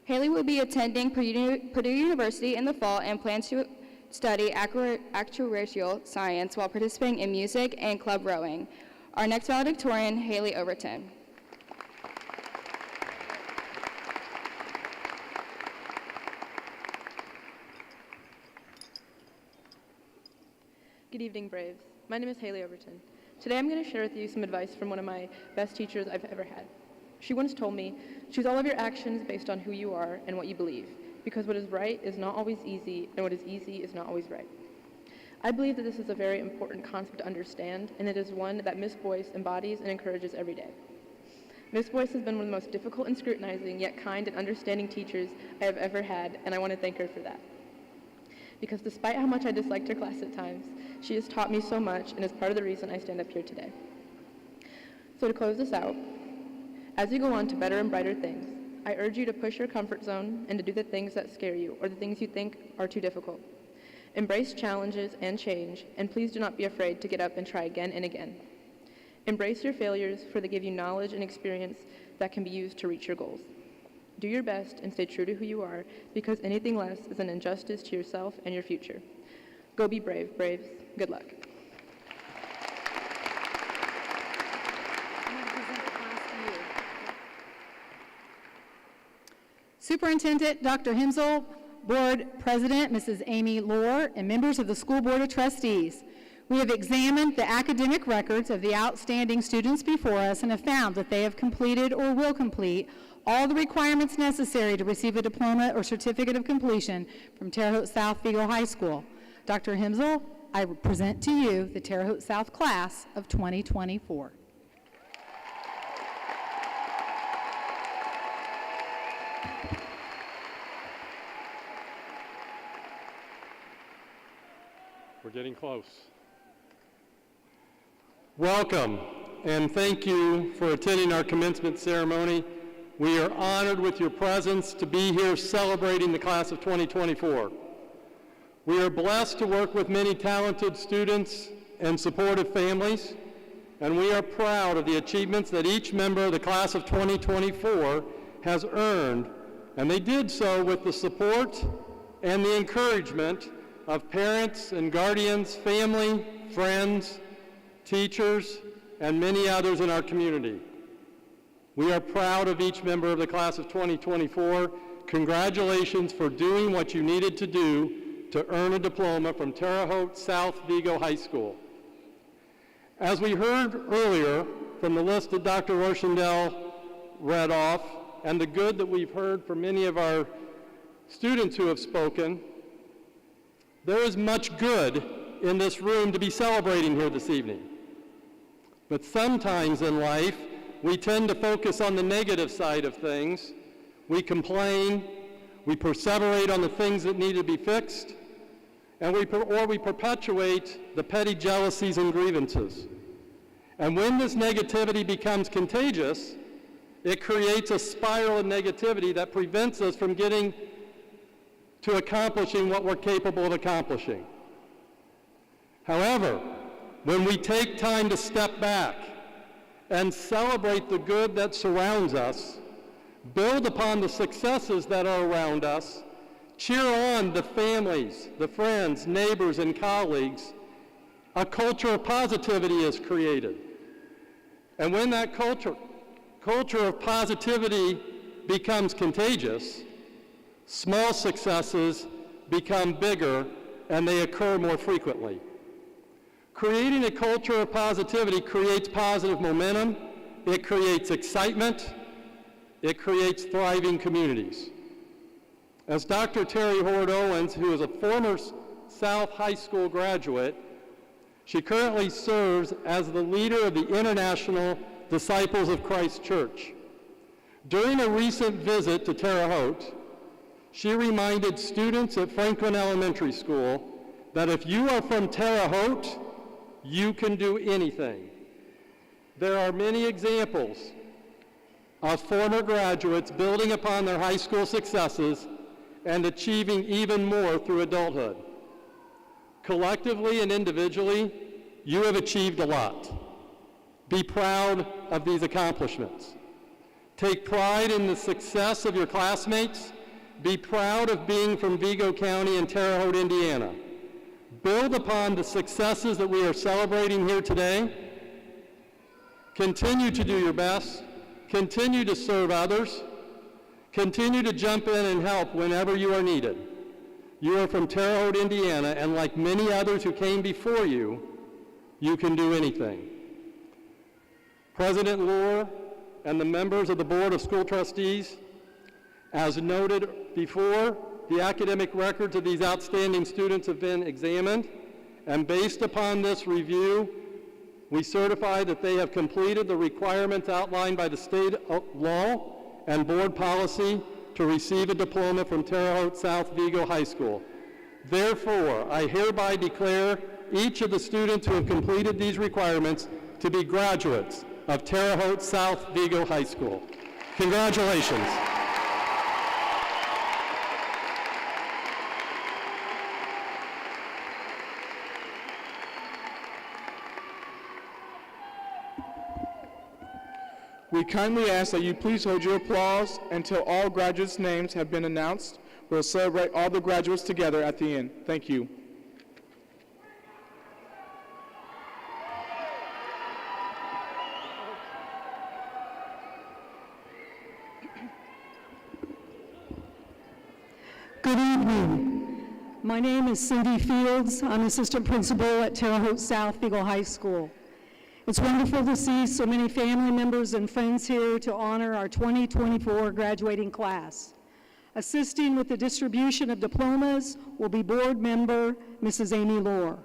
Haley will be attending Purdue University in the fall and plans to study actuarial science while participating in music and club rowing. Our next valedictorian, Haley Overton. Good evening, Braves. My name is Haley Overton. Today I'm going to share with you some advice from one of my best teachers I've ever had. She once told me, choose all of your actions based on who you are and what you believe, because what is right is not always easy, and what is easy is not always right. I believe that this is a very important concept to understand, and it is one that Miss Boyce embodies and encourages every day. Miss Boyce has been one of the most difficult and scrutinizing, yet kind and understanding teachers I have ever had, and I want to thank her for that. Because despite how much I disliked her class at times, she has taught me so much and is part of the reason I stand up here today. So to close this out, as you go on to better and brighter things, I urge you to push your comfort zone and to do the things that scare you or the things you think are too difficult. Embrace challenges and change, and please do not be afraid to get up and try again and again. Embrace your failures, for they give you knowledge and experience that can be used to reach your goals. Do your best and stay true to who you are, because anything less is an injustice to yourself and your future. Go be brave, Braves. Good luck. Superintendent Dr. Himsel, Board President Mrs. Amy Lohr, and members of the School Board of Trustees. We have examined the academic records of the outstanding students before us and have found that they have completed or will complete all the requirements necessary to receive a diploma or certificate of completion from Terre Haute South Vigo High School. Dr. Himsel, I present to you the Terre Haute South class of 2024. We're getting close. Welcome, and thank you for attending our commencement ceremony. We are honored with your presence to be here celebrating the class of 2024. We are blessed to work with many talented students and supportive families, and we are proud of the achievements that each member of the class of 2024 has earned, and they did so with the support and the encouragement of parents and guardians, family, friends, teachers, and many others in our community. We are proud of each member of the class of 2024. Congratulations for doing what you needed to do to earn a diploma from Terre Haute South Vigo High School. As we heard earlier from the list that Dr. Rochendale read off, and the good that we've heard from many of our students who have spoken, there is much good in this room to be celebrating here this evening. But sometimes in life, we tend to focus on the negative side of things. We complain, we perseverate on the things that need to be fixed, and we perpetuate the petty jealousies and grievances. And when this negativity becomes contagious, it creates a spiral of negativity that prevents us from getting to accomplishing what we're capable of accomplishing. However, when we take time to step back and celebrate the good that surrounds us, build upon the successes that are around us, cheer on the families, the friends, neighbors, and colleagues, a culture of positivity is created. And when that culture of positivity becomes contagious, small successes become bigger and they occur more frequently. Creating a culture of positivity creates positive momentum, it creates excitement, it creates thriving communities. As Dr. Terry Owens, who is a former South High School graduate, she currently serves as the leader of the International Disciples of Christ Church. During a recent visit to Terre Haute, she reminded students at Franklin Elementary School that if you are from Terre Haute, you can do anything. There are many examples of former graduates building upon their high school successes and achieving even more through adulthood. Collectively and individually, you have achieved a lot. Be proud of these accomplishments. Take pride in the success of your classmates. Be proud of being from Vigo County and Terre Haute, Indiana. Build upon the successes that we are celebrating here today. Continue to do your best. Continue to serve others. Continue to jump in and help whenever you are needed. You are from Terre Haute, Indiana, and like many others who came before you, you can do anything. President Lohr and the members of the Board of School Trustees, as noted before, the academic records of these outstanding students have been examined, and based upon this review, we certify that they have completed the requirements outlined by the state law and board policy to receive a diploma from Terre Haute South Vigo High School. Therefore, I hereby declare each of the students who have completed these requirements to be graduates of Terre Haute South Vigo High School. Congratulations. We kindly ask that you please hold your applause until all graduates' names have been announced. We'll celebrate all the graduates together at the end. Thank you. Good evening. My name is Cindy Fields. I'm assistant principal at Terre Haute South Vigo High School. It's wonderful to see so many family members and friends here to honor our 2024 graduating class. Assisting with the distribution of diplomas will be board member Mrs. Amy Lohr.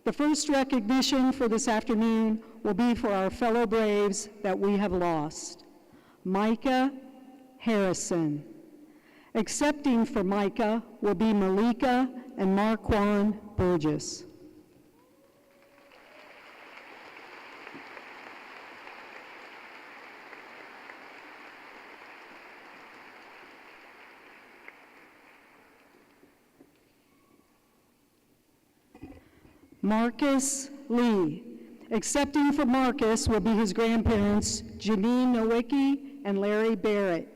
The first recognition for this afternoon will be for our fellow Braves that we have lost. Micah Harrison. Accepting for Micah will be Malika and Marquand Burgess. Marcus Lee. Accepting for Marcus will be his grandparents, Janine Nowicki and Larry Barrett.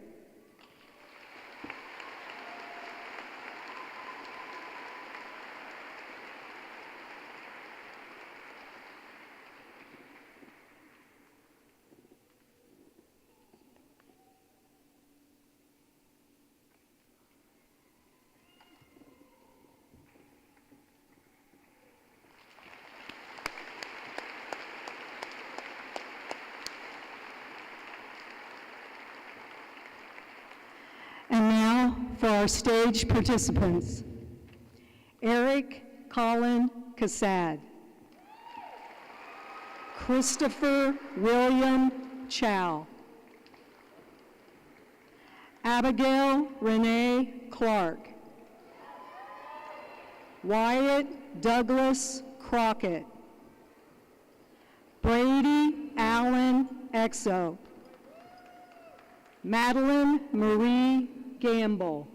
And now for our stage participants. Eric Colin Cassad. Christopher William Chow. Abigail Renee Clark. Wyatt Douglas Crockett. Brady Allen Exo. Madeline Marie Gamble.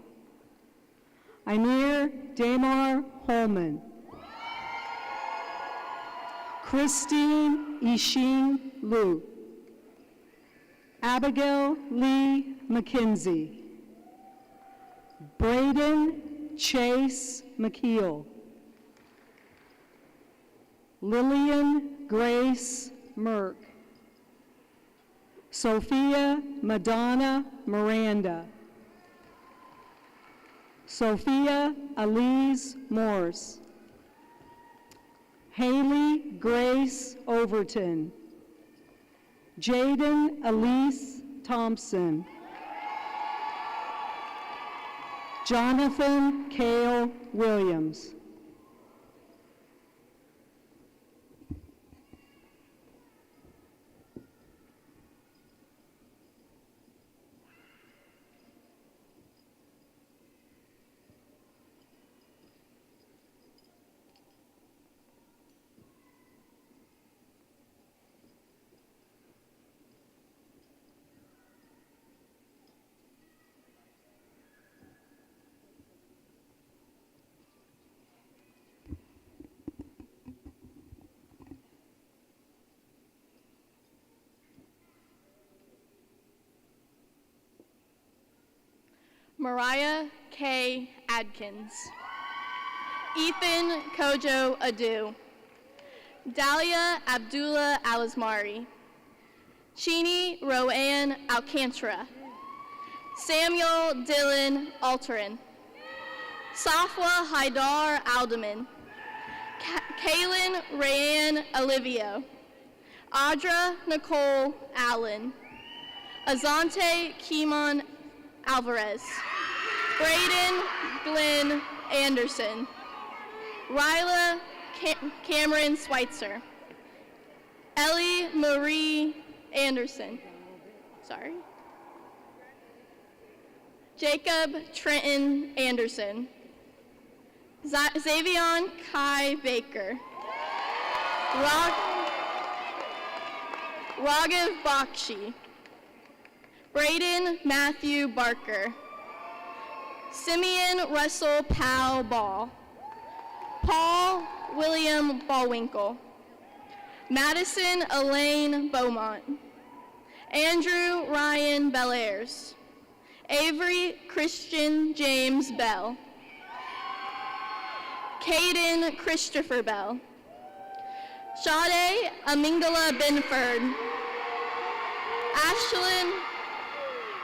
Amir Damar Holman. Christine Ishing Liu. Abigail Lee McKenzie. Braden Chase McKeel. Lillian Grace Merck. Sophia Madonna Miranda. Sophia Elise Morse. Haley Grace Overton. Jaden Elise Thompson. Jonathan Cale Williams. Mariah K. Adkins. Ethan Kojo Adu. Dalia Abdullah Alismari. Chini Roanne Alcantara. Samuel Dylan Alterin. Safwa Haidar Alderman. Kaylin Rayanne Olivio. Audra Nicole Allen. Azante Kimon Alvarez. Braden Glenn Anderson. Ryla Cameron Schweitzer. Ellie Marie Anderson. Sorry. Jacob Trenton Anderson. Xavion Kai Baker. Raghav Bakshi. Braden Matthew Barker. Simeon Russell Powell Ball. Paul William Ballwinkle. Madison Elaine Beaumont. Andrew Ryan Bellairs. Avery Christian James Bell. Caden Christopher Bell. Sade Amingala Binford.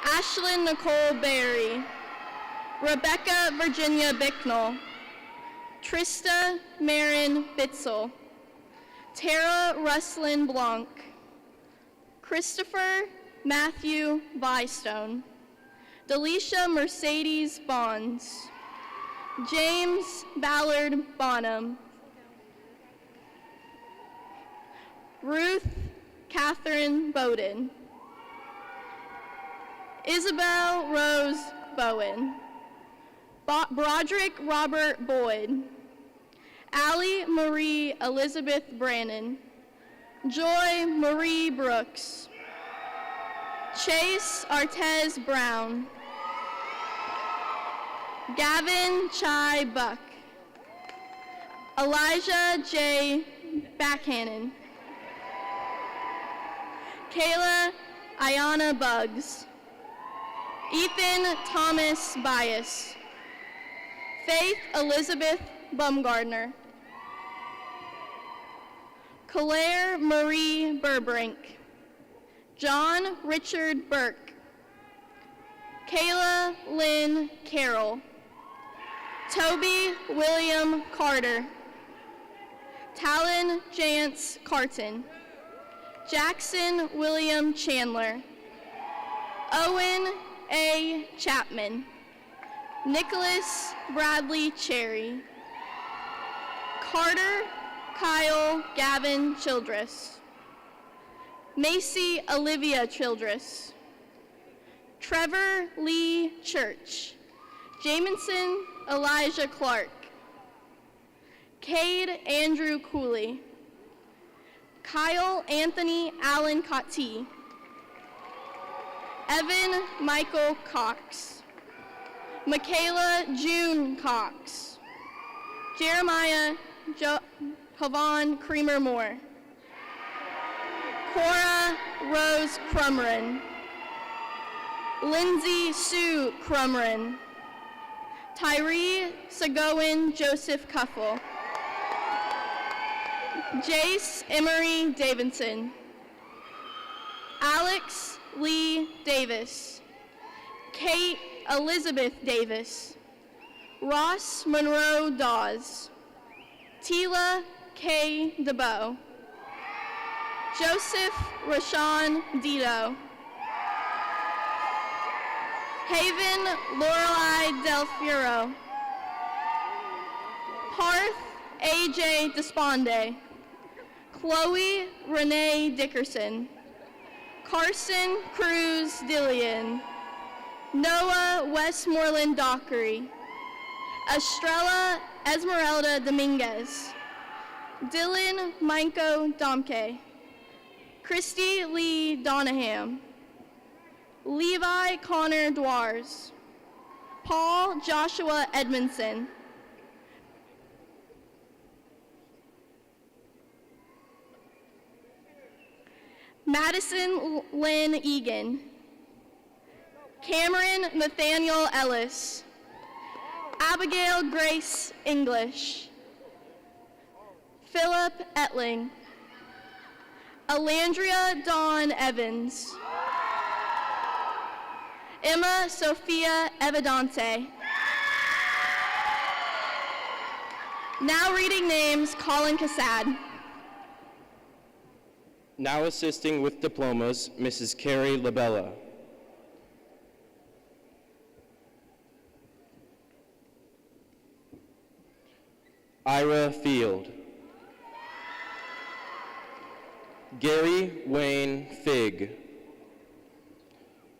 Ashlyn Nicole Berry. Rebecca Virginia Bicknell. Trista Marin Bitzel. Tara Russlin Blanc. Christopher Matthew Vystone. Delisha Mercedes Bonds. James Ballard Bonham. Ruth Catherine Bowden. Isabel Rose Bowen. Broderick Robert Boyd. Allie Marie Elizabeth Brannon. Joy Marie Brooks. Chase Artez Brown. Gavin Chai Buck. Elijah J. Backhannon. Kayla Ayana Buggs. Ethan Thomas Bias. Faith Elizabeth Bumgardner. Claire Marie Burbrink. John Richard Burke. Kayla Lynn Carroll. Toby William Carter. Talon Jance Carton. Jackson William Chandler. Owen A. Chapman. Nicholas Bradley Cherry. Carter Kyle Gavin Childress. Macy Olivia Childress. Trevor Lee Church. Jamison Elijah Clark. Cade Andrew Cooley. Kyle Anthony Allen Cottee. Evan Michael Cox. Michaela June Cox. Jeremiah Pavon Creamer Moore. Cora Rose Crumrin. Lindsay Sue Crumrin. Tyree Segoin Joseph Cuffle. Jace Emery Davidson. Alex Lee Davis. Kate Elizabeth Davis. Ross Monroe Dawes. Tila K. DeBow. Joseph Rashawn Dito. Haven Lorelei Del Fiero. Parth A.J. Desponde. Chloe Renee Dickerson. Carson Cruz Dillian. Noah Westmoreland Dockery. Estrella Esmeralda Dominguez. Dylan Minko Domke. Christy Lee Donaham. Levi Connor Dwars. Paul Joshua Edmondson. Madison Lynn Egan. Cameron Nathaniel Ellis. Abigail Grace English. Philip Etling. Alandria Dawn Evans. Emma Sophia Evidante. Now reading names, Colin Cassad. Now assisting with diplomas, Mrs. Carrie Labella. Ira Field. Gary Wayne Figg.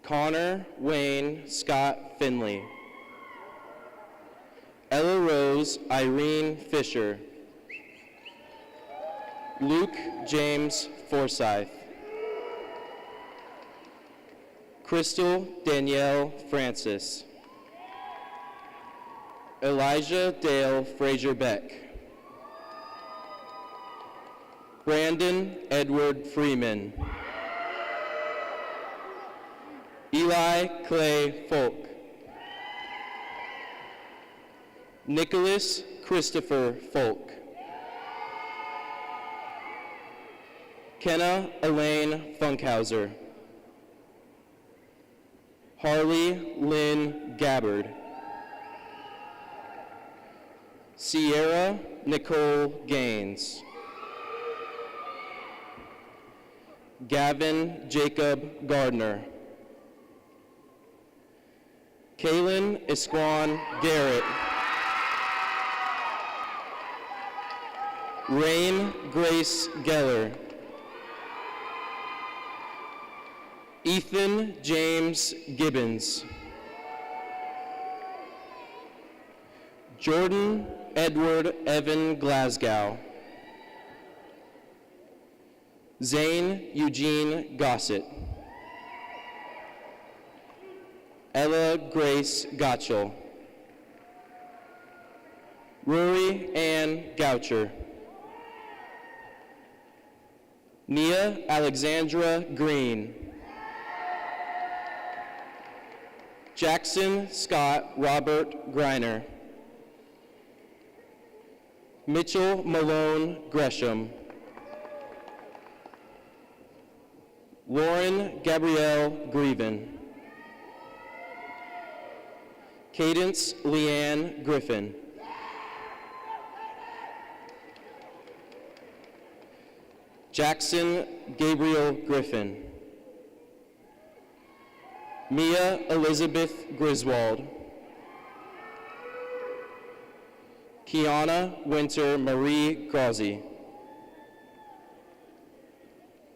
Connor Wayne Scott Finley. Ella Rose Irene Fisher. Luke James Forsyth. Crystal Danielle Francis. Elijah Dale Frazier Beck. Brandon Edward Freeman. Eli Clay Folk. Nicholas Christopher Folk. Kenna Elaine Funkhauser. Harley Lynn Gabbard. Sierra Nicole Gaines. Gavin Jacob Gardner. Kaylin Esquan Garrett. Rain Grace Geller. Ethan James Gibbons. Jordan Edward Evan Glasgow. Zane Eugene Gossett. Ella Grace Gotchel. Rory Ann Goucher. Nia Alexandra Green. Jackson Scott Robert Griner. Mitchell Malone Gresham. Lauren Gabrielle Grieven. Cadence Leanne Griffin. Jackson Gabriel Griffin. Mia Elizabeth Griswold. Kiana Winter Marie Grozzi.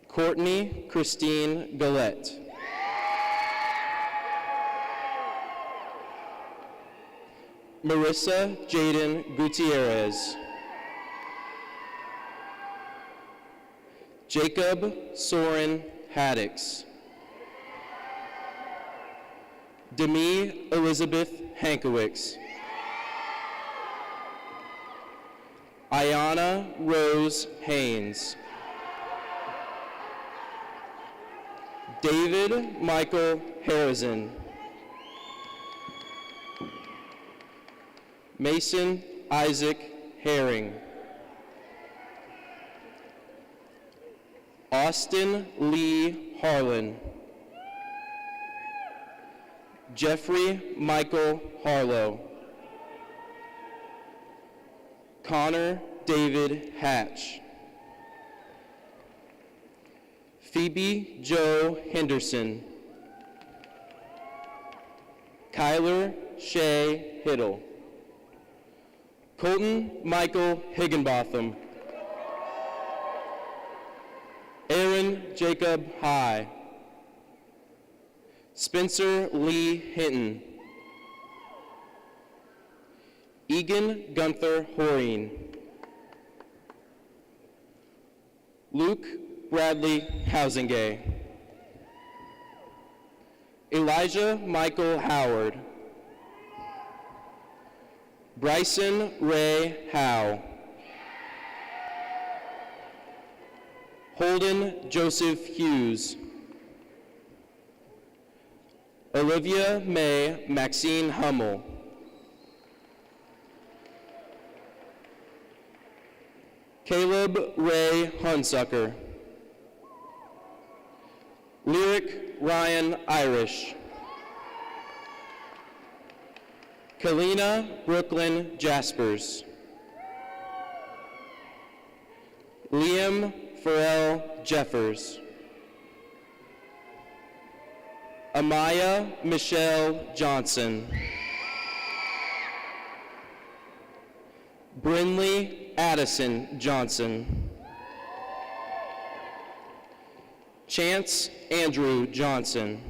Courtney Christine Gillette. Marissa Jaden Gutierrez. Jacob Soren Haddix. Demi Elizabeth Hankowicz. Ayana Rose Haynes. David Michael Harrison. Mason Isaac Herring. Austin Lee Harlan. Jeffrey Michael Harlow. Connor David Hatch. Phoebe Joe Henderson. Kyler Shay Hiddle. Colton Michael Higginbotham. Aaron Jacob High. Spencer Lee Hinton. Egan Gunther Horeen. Luke Bradley Housingay. Elijah Michael Howard. Bryson Ray Howe. Holden Joseph Hughes. Olivia May Maxine Hummel. Caleb Ray Hunsucker. Lyric Ryan Irish. Kalina Brooklyn Jaspers. Liam Farrell Jeffers. Amaya Michelle Johnson. Brinley Addison Johnson. Chance Andrew Johnson.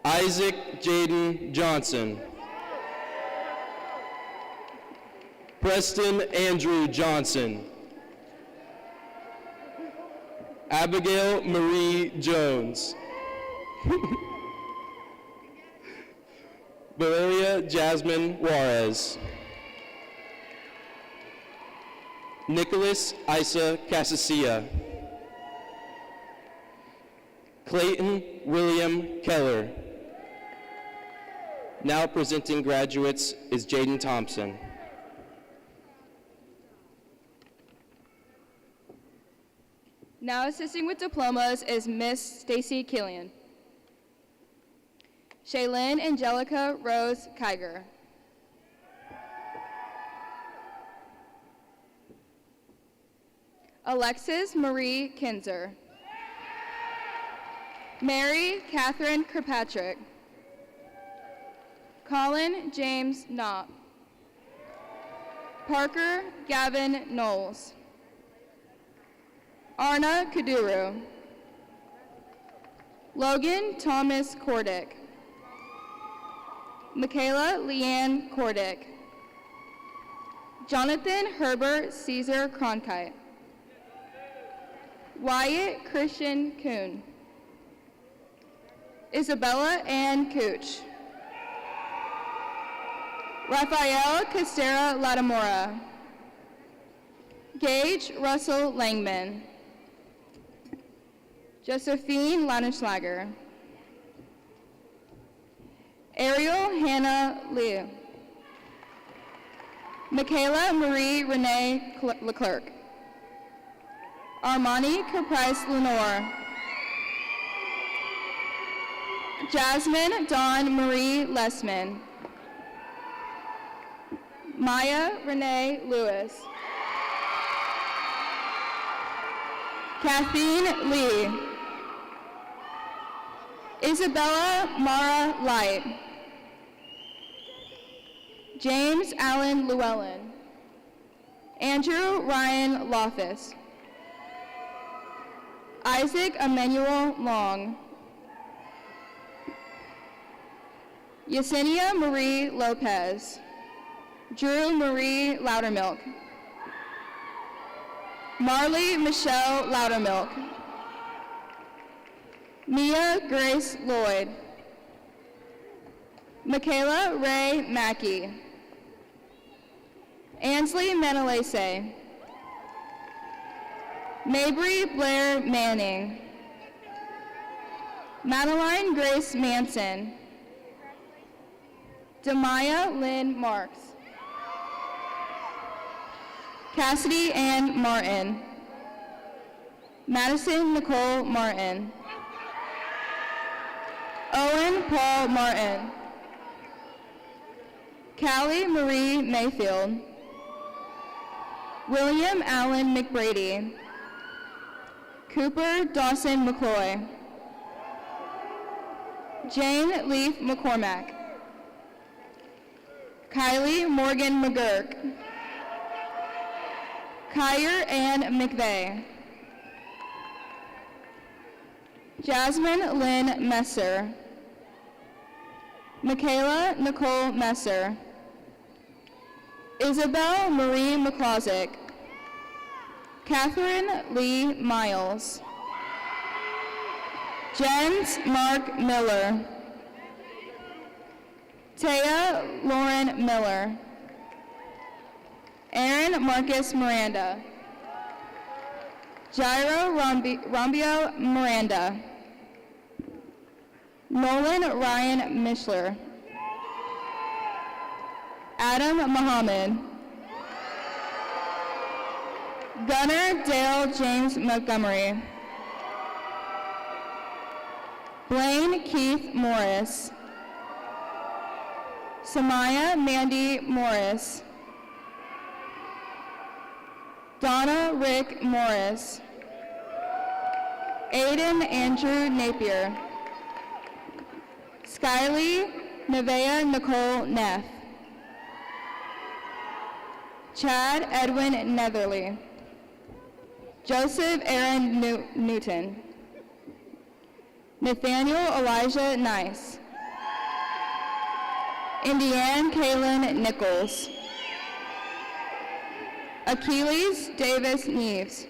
Isaac Jaden Johnson. Preston Andrew Johnson. Abigail Marie Jones. Valeria Jasmine Juarez. Nicholas Isa Casasilla. Clayton William Keller. Now presenting graduates is Jaden Thompson. Now assisting with diplomas is Miss Stacy Killian. Shaylin Angelica Rose Kiger. Alexis Marie Kinzer. Mary Catherine Kirkpatrick. Colin James Knopp. Parker Gavin Knowles. Arna Kuduru. Logan Thomas Cordick. Michaela Leanne Cordick. Jonathan Herbert Caesar Cronkite. Wyatt Christian Kuhn. Isabella Ann Cooch. Rafael Castera Latamora. Gage Russell Langman. Josephine Lautenschlager. Ariel Hannah Liu. Michaela Marie Renee Leclerc. Armani Caprice Lenore. Jasmine Dawn Marie Lessman. Maya Renee Lewis. Kathleen Lee. Isabella Mara Light. James Allen Llewellyn. Andrew Ryan Loftus. Isaac Emmanuel Long. Yesenia Marie Lopez. Drew Marie Loudermilk. Marley Michelle Loudermilk. Mia Grace Lloyd. Michaela Ray Mackey. Ansley Menelese. Mabry Blair Manning. Madeline Grace Manson. Demaya Lynn Marks. Cassidy Ann Martin. Madison Nicole Martin. Owen Paul Martin. Callie Marie Mayfield. William Allen McBrady. Cooper Dawson McCloy. Jane Leaf McCormack. Kylie Morgan McGurk. Kyer Ann McVeigh. Jasmine Lynn Messer. Michaela Nicole Messer. Isabel Marie McClosick. Catherine Lee Miles. Jens Mark Miller. Taya Lauren Miller. Aaron Marcus Miranda. Jairo Rombio Miranda. Nolan Ryan Mishler. Adam Muhammad. Gunnar Dale James Montgomery. Blaine Keith Morris. Samaya Mandy Morris. Donna Rick Morris. Aiden Andrew Napier. Skylee Nevea Nicole Neff. Chad Edwin Netherly. Joseph Aaron Newton. Nathaniel Elijah Nice. Indiana Kaylin Nichols. Achilles Davis Neves.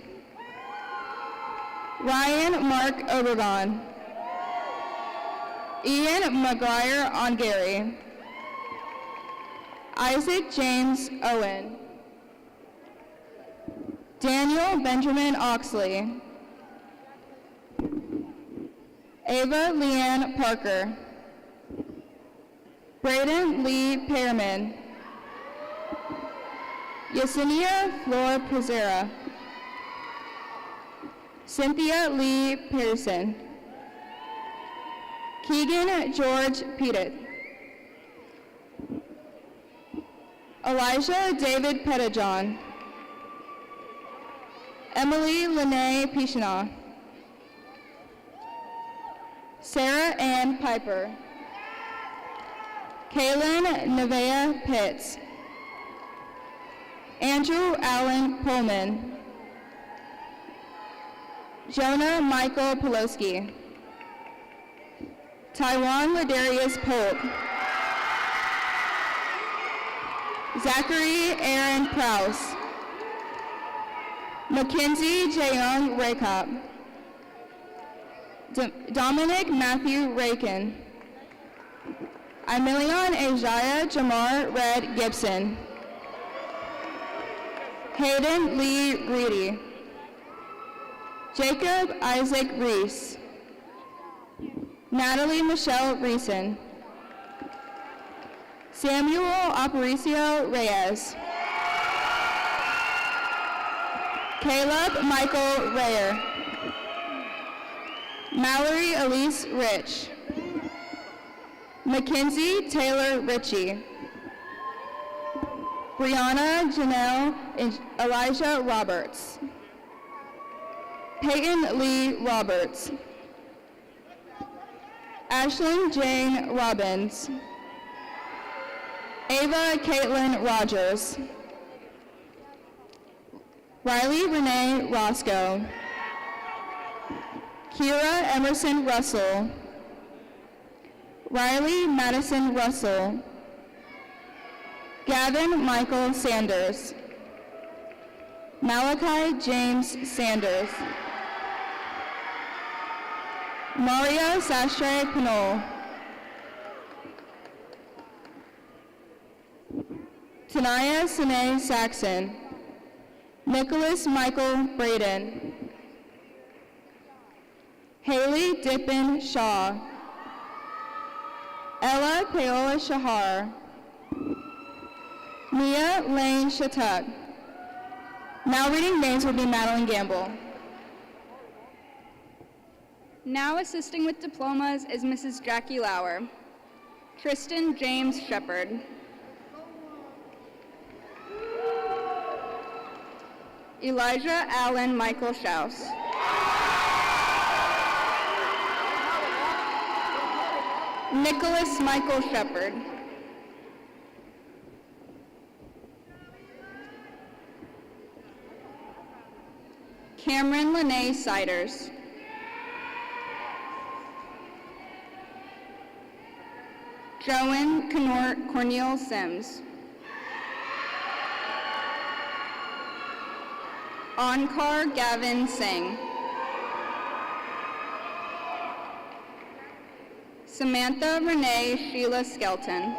Ryan Mark Obergon. Ian McGuire Ongary. Isaac James Owen. Daniel Benjamin Oxley. Ava Leanne Parker. Braden Lee Pearman. Yesenia Flor Pizzera. Cynthia Lee Pearson. Keegan George Pettit. Elijah David Pettijohn. Emily Lene Pichina. Sarah Ann Piper. Kaylin Nevea Pitts. Andrew Allen Pullman. Jonah Michael Poloski. Taiwan Ladarius Polk. Zachary Aaron Prouse. Mackenzie Jayoung Raycop. Dominic Matthew Rakin. Emilion Ajaya Jamar Red Gibson. Hayden Lee Reedy. Jacob Isaac Reese. Natalie Michelle Reeson. Samuel Aparicio Reyes. Caleb Michael Rayer. Mallory Elise Rich. Mackenzie Taylor Ritchie. Brianna Janelle Elijah Roberts. Peyton Lee Roberts. Ashlyn Jane Robbins. Ava Caitlin Rogers. Riley Renee Roscoe. Kira Emerson Russell. Riley Madison Russell. Gavin Michael Sanders. Malachi James Sanders. Mario Sastre Pinol. Tanaya Sine Saxon. Nicholas Michael Braden. Haley Dippin Shaw. Ella Paola Shahar. Mia Lane Shatuk. Now reading names will be Madeline Gamble. Now assisting with diplomas is Mrs. Jackie Lauer. Tristan James Shepard. Elijah Allen Michael Schaus. Nicholas Michael Shepard. Cameron Lene Siders. Joan Cornel Sims. Onkar Gavin Singh. Samantha Renee Sheila Skelton.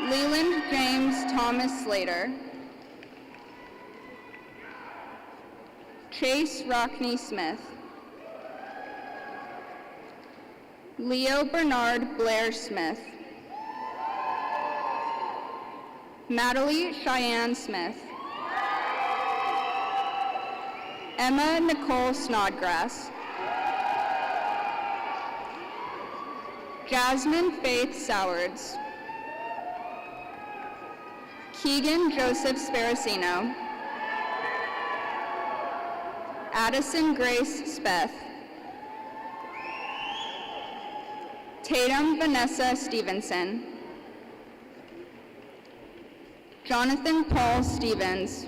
Leland James Thomas Slater. Chase Rockney Smith. Leo Bernard Blair Smith. Natalie Cheyenne Smith. Emma Nicole Snodgrass. Jasmine Faith Sowards. Keegan Joseph Sparacino. Addison Grace Speth. Tatum Vanessa Stevenson. Jonathan Paul Stevens.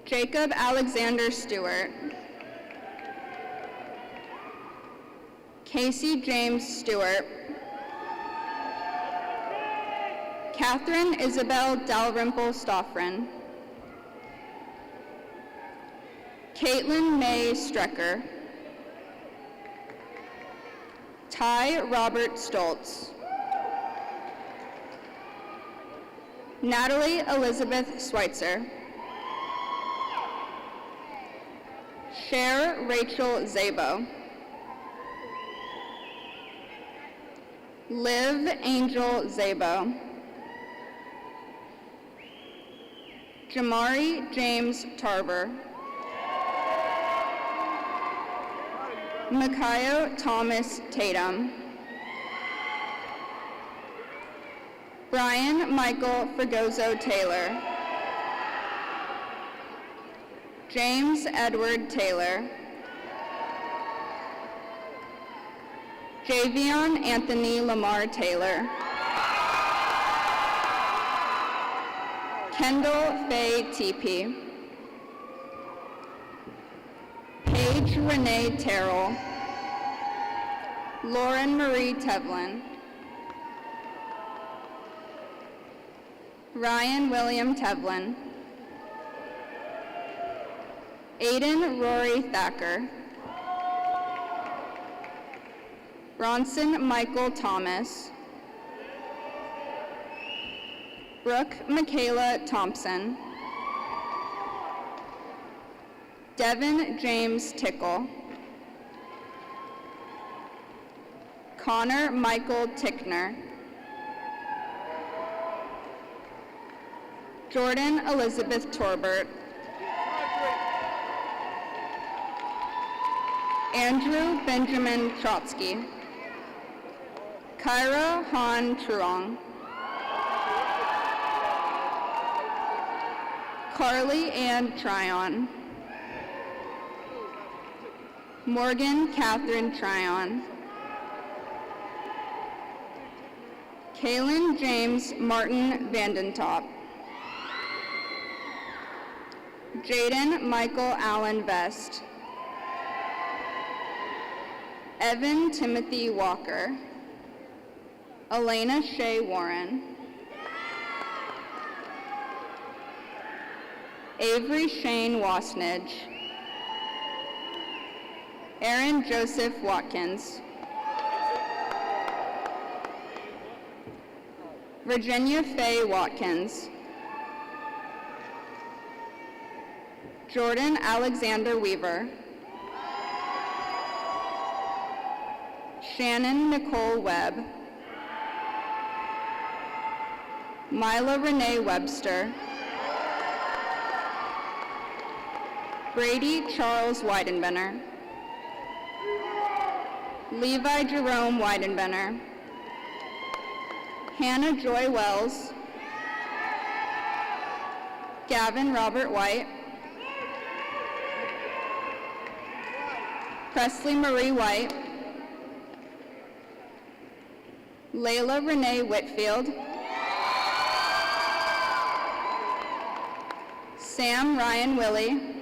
Jacob Alexander Stewart. Casey James Stewart. Catherine Isabel Dalrymple Stoffren. Caitlin May Strecker. Ty Robert Stoltz. Natalie Elizabeth Schweitzer. Cher Rachel Zabo. Liv Angel Zabo. Jamari James Tarver. Makayo Thomas Tatum. Brian Michael Fregoso Taylor. James Edward Taylor. Javion Anthony Lamar Taylor. Kendall Faye TP. Paige Renee Terrell. Lauren Marie Tevlin. Ryan William Tevlin. Aiden Rory Thacker. Bronson Michael Thomas. Brooke Michaela Thompson. Devin James Tickle. Connor Michael Tickner. Jordan Elizabeth Torbert. Andrew Benjamin Trotsky. Kyra Han Truong. Carly Ann Tryon. Morgan Catherine Tryon. Kaylin James Martin Vandentop. Jaden Michael Allen Vest. Evan Timothy Walker. Elena Shea Warren. Avery Shane Wasnage, Aaron Joseph Watkins, Virginia Faye Watkins, Jordan Alexander Weaver, Shannon Nicole Webb, Mila Renee Webster, Brady Charles Weidenbenner, Levi Jerome Weidenbenner, Hannah Joy Wells, Gavin Robert White, Presley Marie White, Layla Renee Whitfield, Sam Ryan Willie,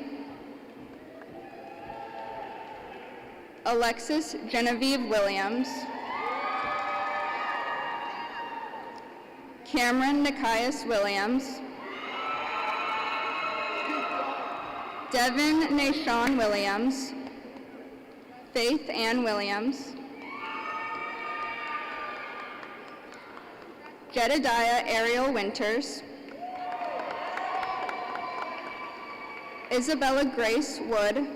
Alexis Genevieve Williams, Cameron Nikias Williams, Devin Nashawn Williams, Faith Ann Williams, Jedediah Ariel Winters, Isabella Grace Wood,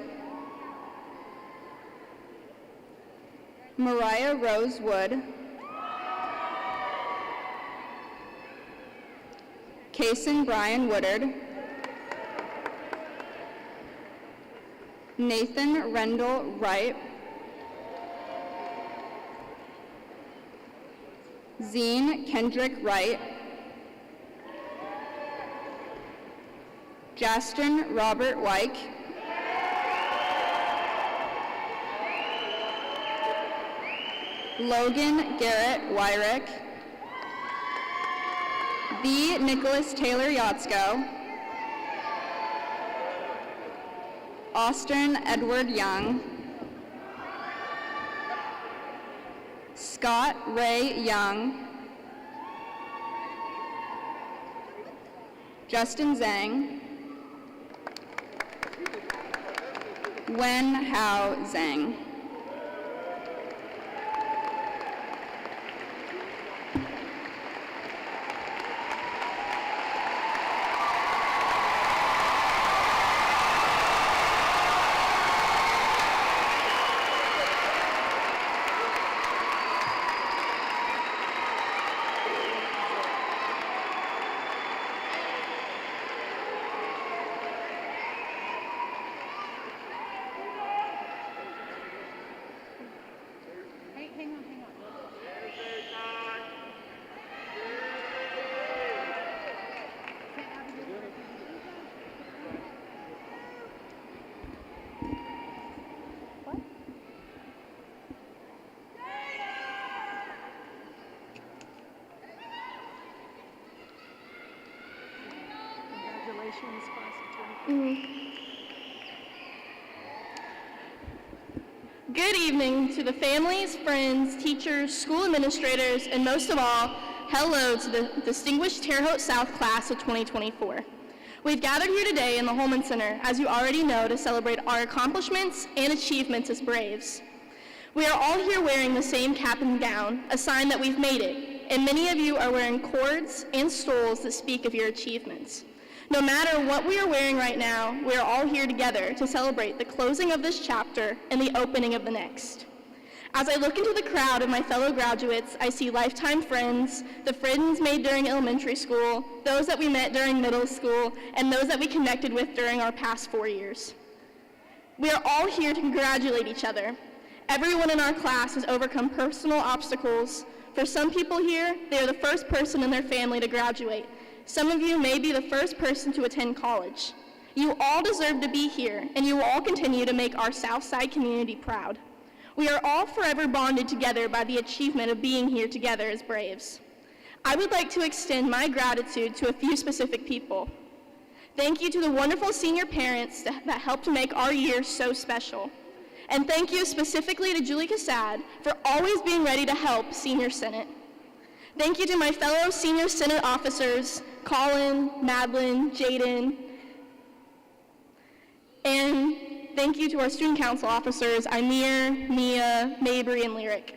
Mariah Rose Wood, Kason Brian Woodard, Nathan Rendell Wright, Zine Kendrick Wright, Justin Robert Wyke, Logan Garrett Wyrick, the Nicholas Taylor Yatsko, Austin Edward Young, Scott Ray Young, Justin Zhang, Wen Hao Zhang. Good evening to the families, friends, teachers, school administrators, and most of all, hello to the distinguished Terre Haute South class of 2024. We've gathered here today in the Holman Center, as you already know, to celebrate our accomplishments and achievements as Braves. We are all here wearing the same cap and gown, a sign that we've made it, and many of you are wearing cords and stoles that speak of your achievements. No matter what we are wearing right now, we are all here together to celebrate the closing of this chapter and the opening of the next. As I look into the crowd of my fellow graduates, I see lifetime friends, the friends made during elementary school, those that we met during middle school, and those that we connected with during our past 4 years. We are all here to congratulate each other. Everyone in our class has overcome personal obstacles. For some people here, they are the first person in their family to graduate. Some of you may be the first person to attend college. You all deserve to be here, and you will all continue to make our Southside community proud. We are all forever bonded together by the achievement of being here together as Braves. I would like to extend my gratitude to a few specific people. Thank you to the wonderful senior parents that helped to make our year so special. And thank you specifically to Julie Cassad for always being ready to help Senior Senate. Thank you to my fellow Senior Senate officers, Colin, Madeline, Jaden, And thank you to our student council officers, Amir, Mia, Mabry, and Lyric,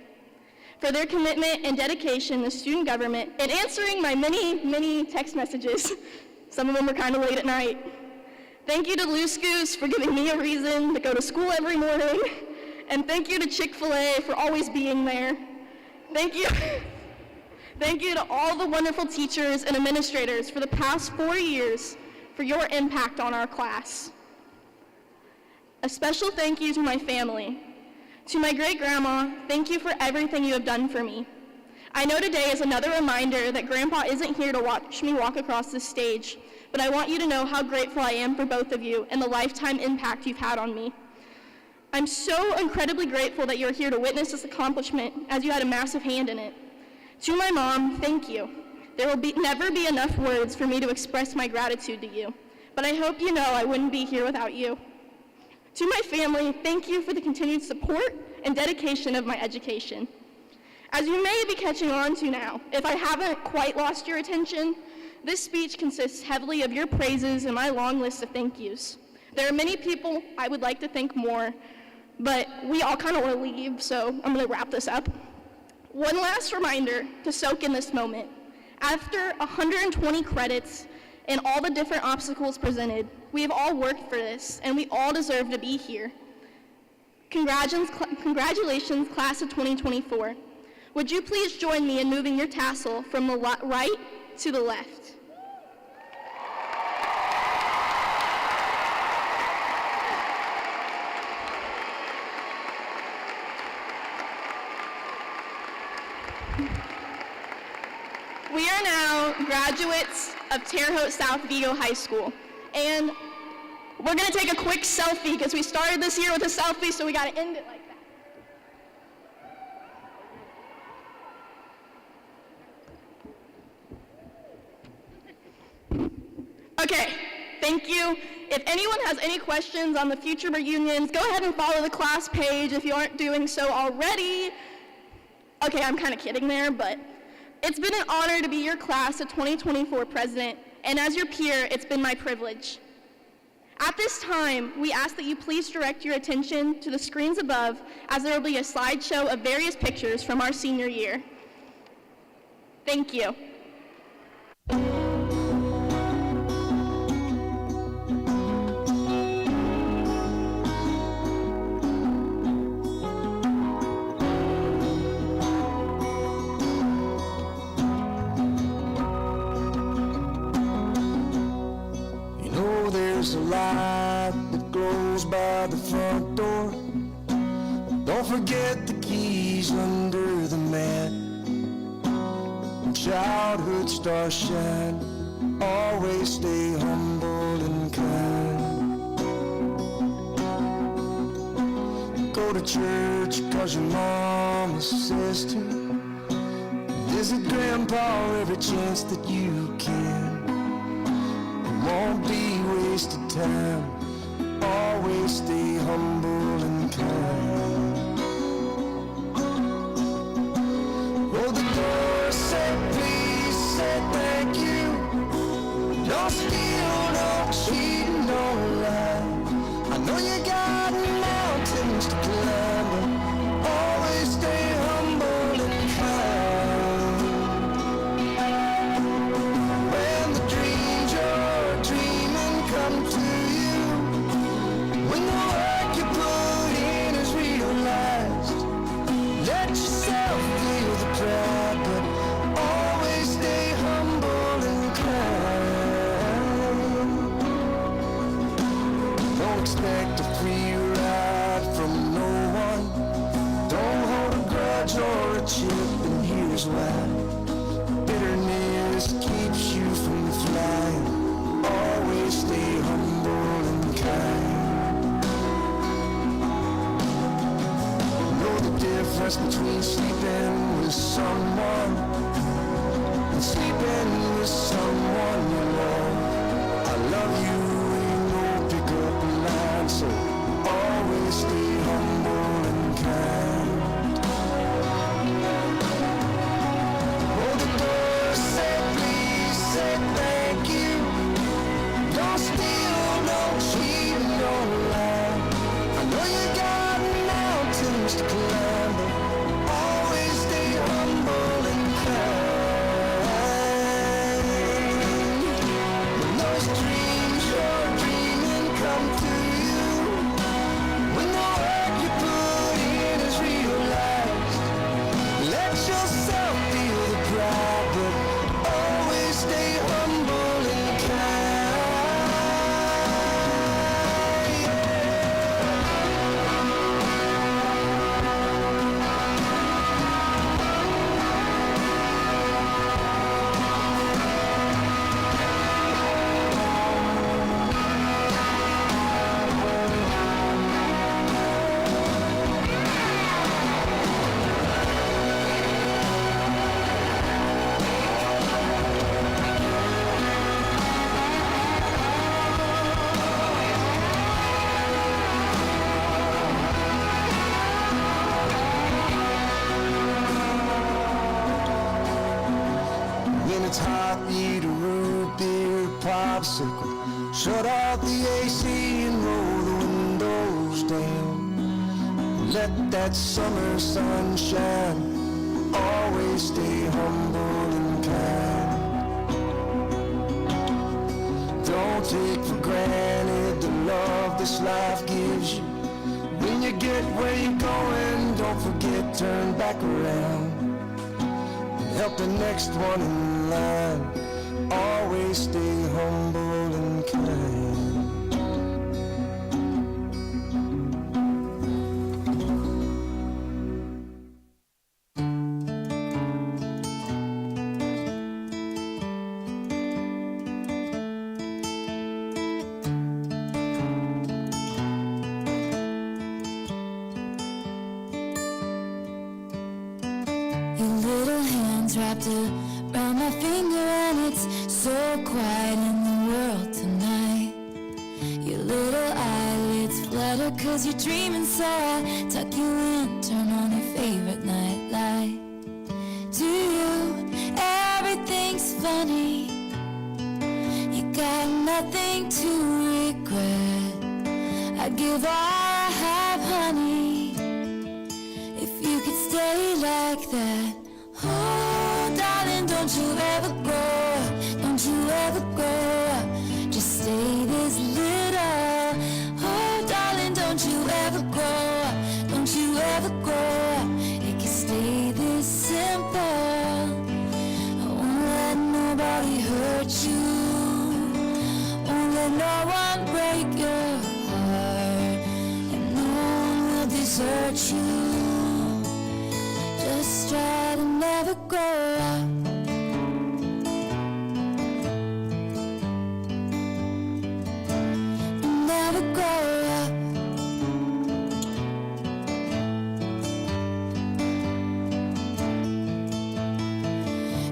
for their commitment and dedication to student government and answering my many text messages. Some of them were kind of late at night. Thank you to Loose Goose for giving me a reason to go to school every morning. And thank you to Chick-fil-A for always being there. Thank you. Thank you to all the wonderful teachers and administrators for the past 4 years for your impact on our class. A special thank you to my family. To my great-grandma, thank you for everything you have done for me. I know today is another reminder that Grandpa isn't here to watch me walk across this stage, but I want you to know how grateful I am for both of you and the lifetime impact you've had on me. I'm so incredibly grateful that you're here to witness this accomplishment, as you had a massive hand in it. To my mom, thank you. There will never be enough words for me to express my gratitude to you, but I hope you know I wouldn't be here without you. To my family, thank you for the continued support and dedication of my education. As you may be catching on to now, if I haven't quite lost your attention, this speech consists heavily of your praises and my long list of thank yous. There are many people I would like to thank more, but we all kind of want to leave, so I'm going to wrap this up. One last reminder to soak in this moment. After 120 credits and all the different obstacles presented, we have all worked for this, and we all deserve to be here. Congratulations, class of 2024. Would you please join me in moving your tassel from the right to the left? We are now graduates of Terre Haute South Vigo High School, and we're going to take a quick selfie because we started this year with a selfie, so we got to end it like that. Okay, thank you. If anyone has any questions on the future reunions, go ahead and follow the class page if you aren't doing so already. Okay, I'm kind of kidding there, but it's been an honor to be your class of 2024 president, and as your peer, it's been my privilege. At this time, we ask that you please direct your attention to the screens above, as there will be a slideshow of various pictures from our senior year. Thank you. There's a light that glows by the front door. Don't forget the keys under the mat. When childhood stars shine, always stay humble and kind. Go to church 'cause your mama says to. Visit Grandpa every chance that you can. Won't be wasted time, always stay humble and kind. Oh, the door said please, said thank you. No steal, no cheat, no lie. I know you got mountains to climb, but always stay humble and kind. When the dreams you're dreaming come to you, when the work you put in is realized, let yourself feel the pride, but always stay humble and kind. Don't expect a free ride from no one. Don't hold a grudge or a chip, and here's why. Bitterness keeps you from flying. Always stay humble and kind. Know the difference between sleeping with someone and sleeping with someone you love. I love you ain't no pick-up line, so always stay humble and kind. Oh, the door said please, said thank you. Don't steal, no cheat, no wings to climb, but always stay humble and kind. When those dreams you're dreaming come true, when the work you put in is realized, let yourself feel the pride, but always stay humble and kind. When it's hot, eat a root beer popsicle. Shut off the AC and roll the windows down. Let that summer sun shine. Always stay humble and kind. Don't take for granted the love this life gives you. When you get where you're going, don't forget, turn back around. Help the next one in line. Always stay humble and kind. Your little hands wrapped around my finger, and it's so quiet in the world tonight. Your little eyelids flutter 'cause you're dreaming, so I tuck you in, turn on your favorite night light. To you, everything's funny. You got nothing to regret. I'd give all I have, honey, if you could stay like that. Oh, darling, don't you ever grow up, don't you ever grow up, just stay this little. Oh, darling, don't you ever grow up, don't you ever grow up, it can stay this simple. I won't let nobody hurt you, won't let no one break your heart, and no one will desert you. Just try to never grow up. Never grow up.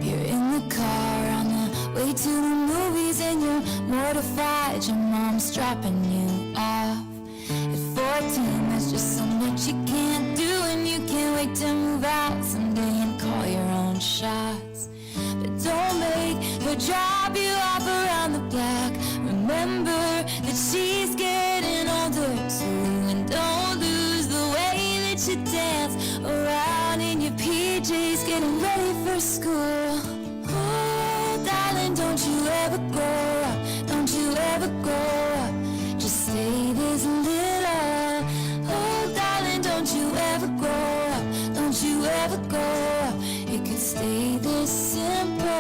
You're in the car on the way to the movies, and you're mortified your mom's dropping you off. At 14, there's just so much you can't do, and you can't wait to move out someday and call your own shots. But don't make her drop you off around the block. Remember that she's getting older too, and don't lose the way that you dance around in your PJs, getting ready for school. Oh, darling, don't you ever grow up, don't you ever grow up, just stay this little. Oh, darling, don't you ever grow up, don't you ever grow up, it could stay this simple.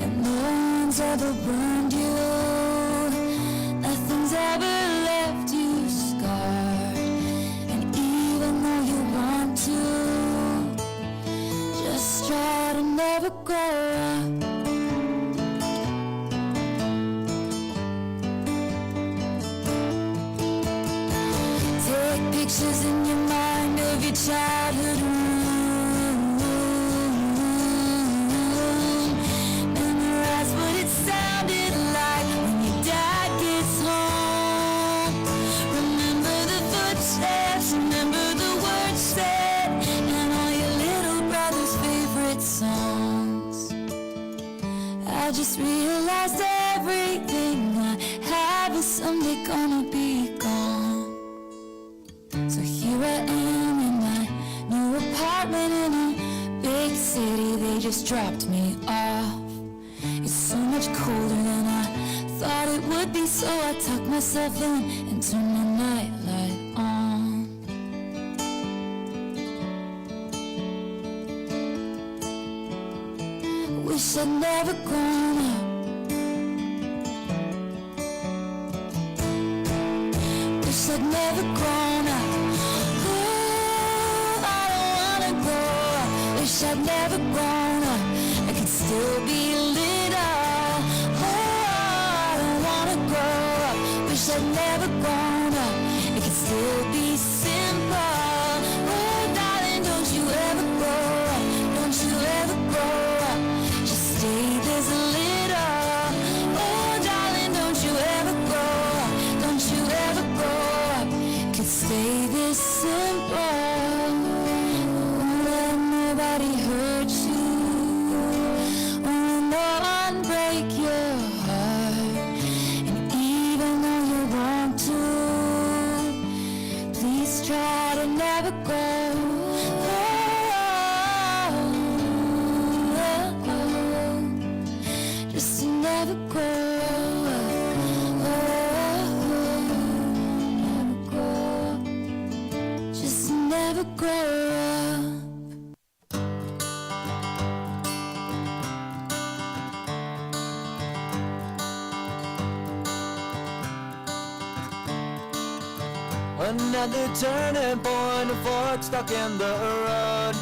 And no one's ever burned you, nothing's ever left you scarred. And even though you want to, just try to never grow up. Take pictures in your mind of your childhood room. Memorize what it sounded like when your dad gets home. Remember the footsteps, remember the words said, and all your little brother's favorite songs. I just realized everything I have is someday gonna be gone. So here I am in my new apartment in a big city. They just dropped me off. It's so much colder than I thought it would be, so I tucked myself in and turned my nightlight on. Wish I'd never grown up. Wish I'd never grown up. Oh, I don't wanna grow up. Wish I'd never grown up. I could still be little. Oh, I don't wanna grow up. Wish I'd never grown up. It could still be simple. Oh, darling, don't you ever grow up. Don't you ever grow up. Just stay this little. Oh, darling, don't you ever grow up. Don't you ever grow up. Could stay this simple. Won't let nobody hurt you. Won't no one break your heart. And even though you want to, please try to never grow. Just to never grow up. Never grow up. Just to never grow up. Another turning point, a fork stuck in the road.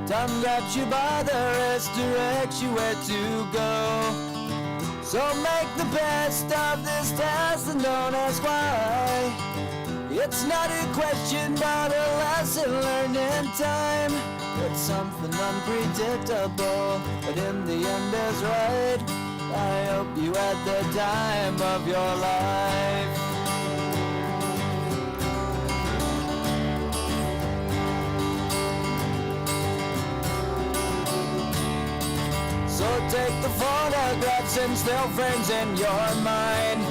Time grabs you by the wrist, directs you where to go. So make the best of this test and don't ask why. It's not a question, but a lesson learned in time. It's something unpredictable, but in the end is right. I hope you had the time of your life. So take the photographs and still frames in your mind,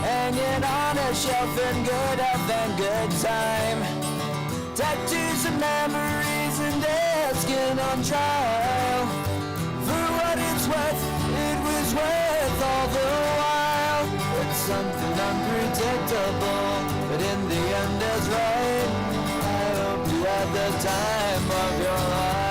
hanging on a shelf in good health and good time. Tattoos and memories and dead skin on trial. For what it's worth, it was worth all the while. It's something unpredictable, but in the end is right. I hope you had the time of your life.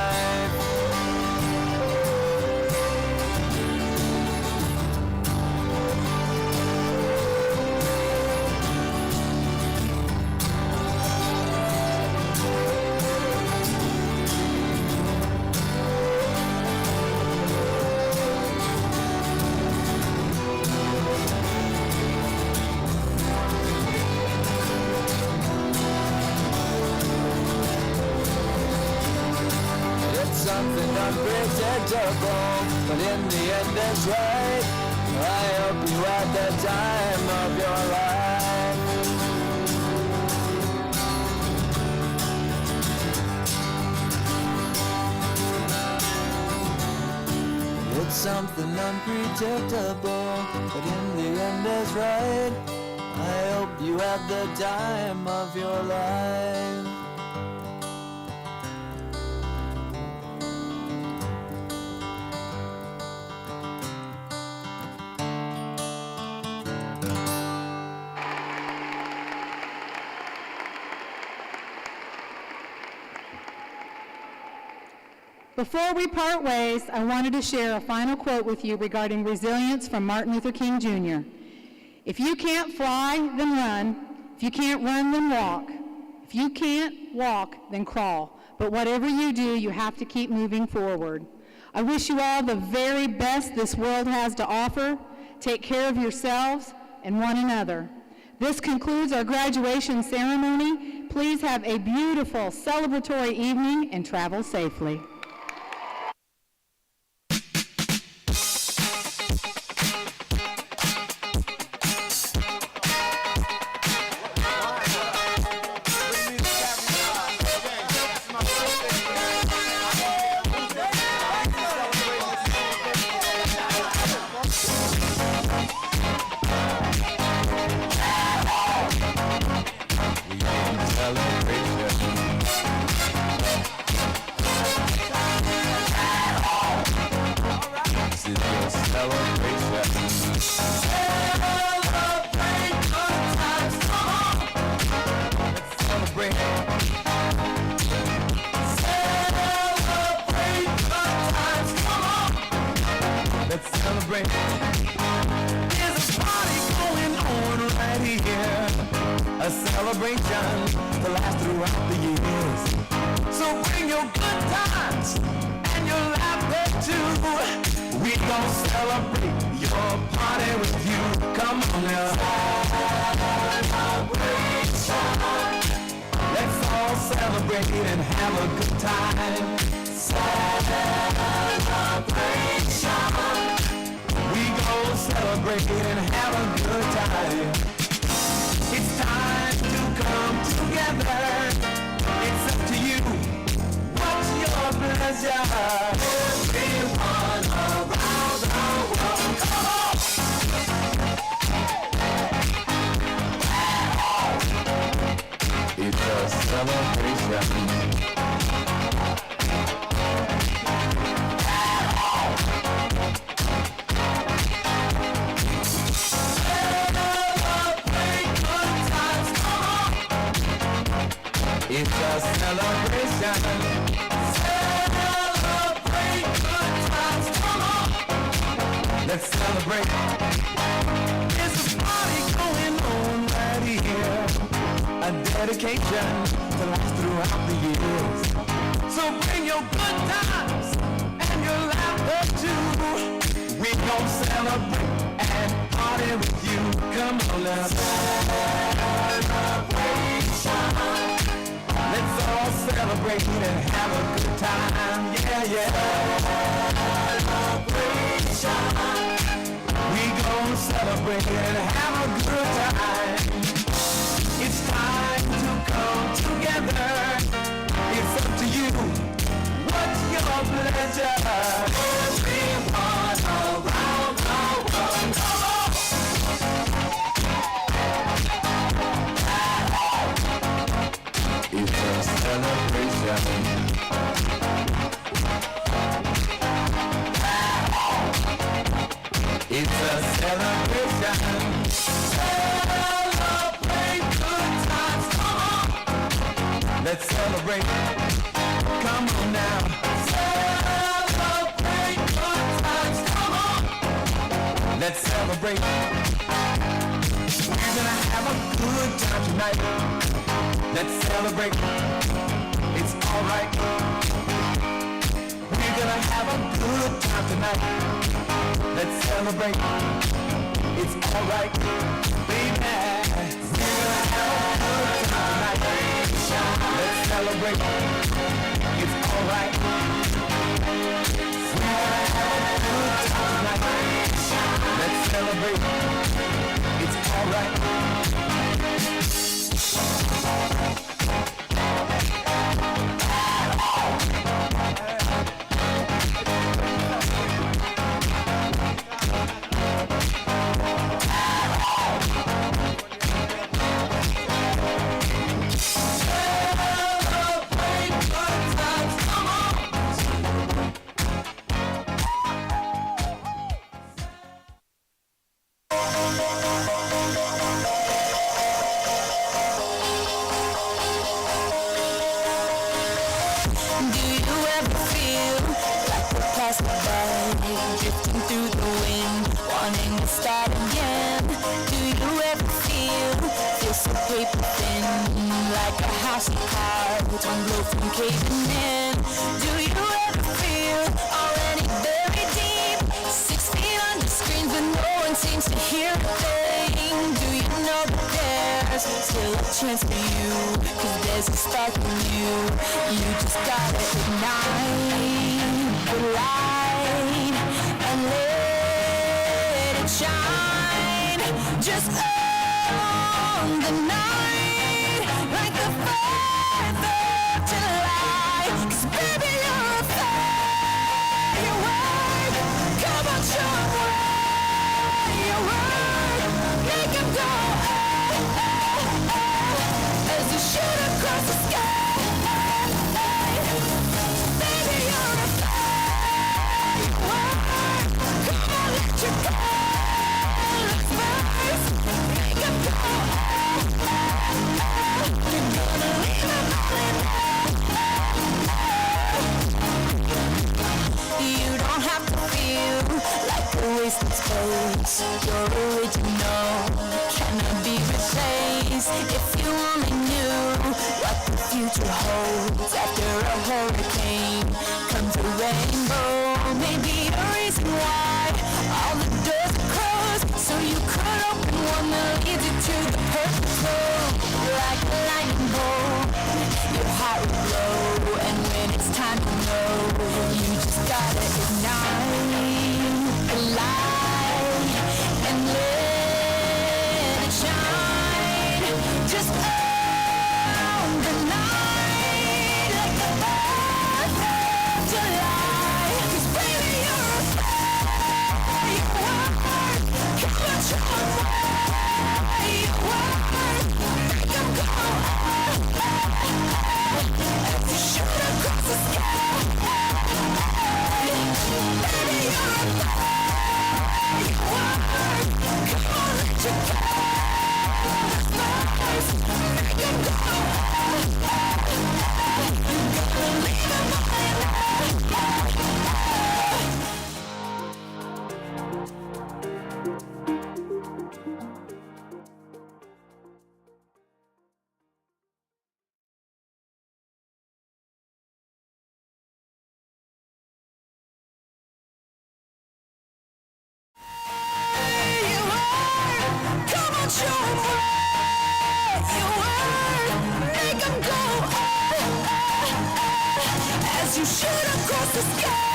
Something unpredictable, but in the end it's right. I hope you had the time of your life. It's something unpredictable, but in the end is right. I hope you had the time of your life. Before we part ways, I wanted to share a final quote with you regarding resilience from Martin Luther King Jr. If you can't fly, then run. If you can't run, then walk. If you can't walk, then crawl. But whatever you do, you have to keep moving forward. I wish you all the very best this world has to offer. Take care of yourselves and one another. This concludes our graduation ceremony. Please have a beautiful celebratory evening and travel safely. celebration to last throughout the years. So bring your good times and your laughter too. We gon' celebrate your party with you. Come on now. Celebration. Let's all celebrate and have a good time. Celebration. We gon' celebrate and have a good time. It's time to come together. It's up to you. What's your pleasure? Everyone around the world, come on! It's a celebration. It's a celebration. Celebrate good times, come on. Let's celebrate. There's a party going on right here. A dedication to last throughout the years. So bring your good times and your laughter too. We gon' celebrate and party with you. Come on now. Celebration. Let's all celebrate and have a good time. Yeah, yeah. Celebration. We gon' celebrate and have a good time. It's time to come together. It's up to you. What's your pleasure? Everyone around the world, come on. It's a celebration. It's a celebration. Celebrate good times, come on. Let's celebrate. Come on now. Celebrate good times, come on. Let's celebrate. We're gonna have a good time tonight. Let's celebrate. It's alright. We're gonna have a good time tonight. Let's celebrate. It's alright, baby. We're gonna have a good time tonight. Let's celebrate. It's alright. We're gonna have a good time tonight. Let's celebrate. It's alright. Chance for you, 'cause there's a spark in you. You just gotta ignite the light and let it shine. Just on the night, like the 4th of July. 'Cause baby, you're a firework. Come on, show 'em where you work. Make 'em go. Shoot across the sky. Baby, you're a firework. Come on, let your colors burst. Make 'em go. You're gonna leave 'em all in love. You don't have to feel like a wasted space. You're original, cannot be replaced. If you only knew what the future holds after a hurricane comes a rainbow. Maybe a reason why all the doors are closed, so you could open one that leads you to the perfect road. Like a lightning bolt, your heart will glow, and when it's time to know, you just gotta ignite the light and let it shine. Just own the night like the 4th of July. 'Cause baby, you're a firework. Come on, show 'em why you work. Make 'em go as you shoot across the sky. Baby, you're a firework. Come on, let your colors burst. Make 'em go. Gonna leave 'em Come on, show 'em what you work. Make 'em go as you shoot across the sky.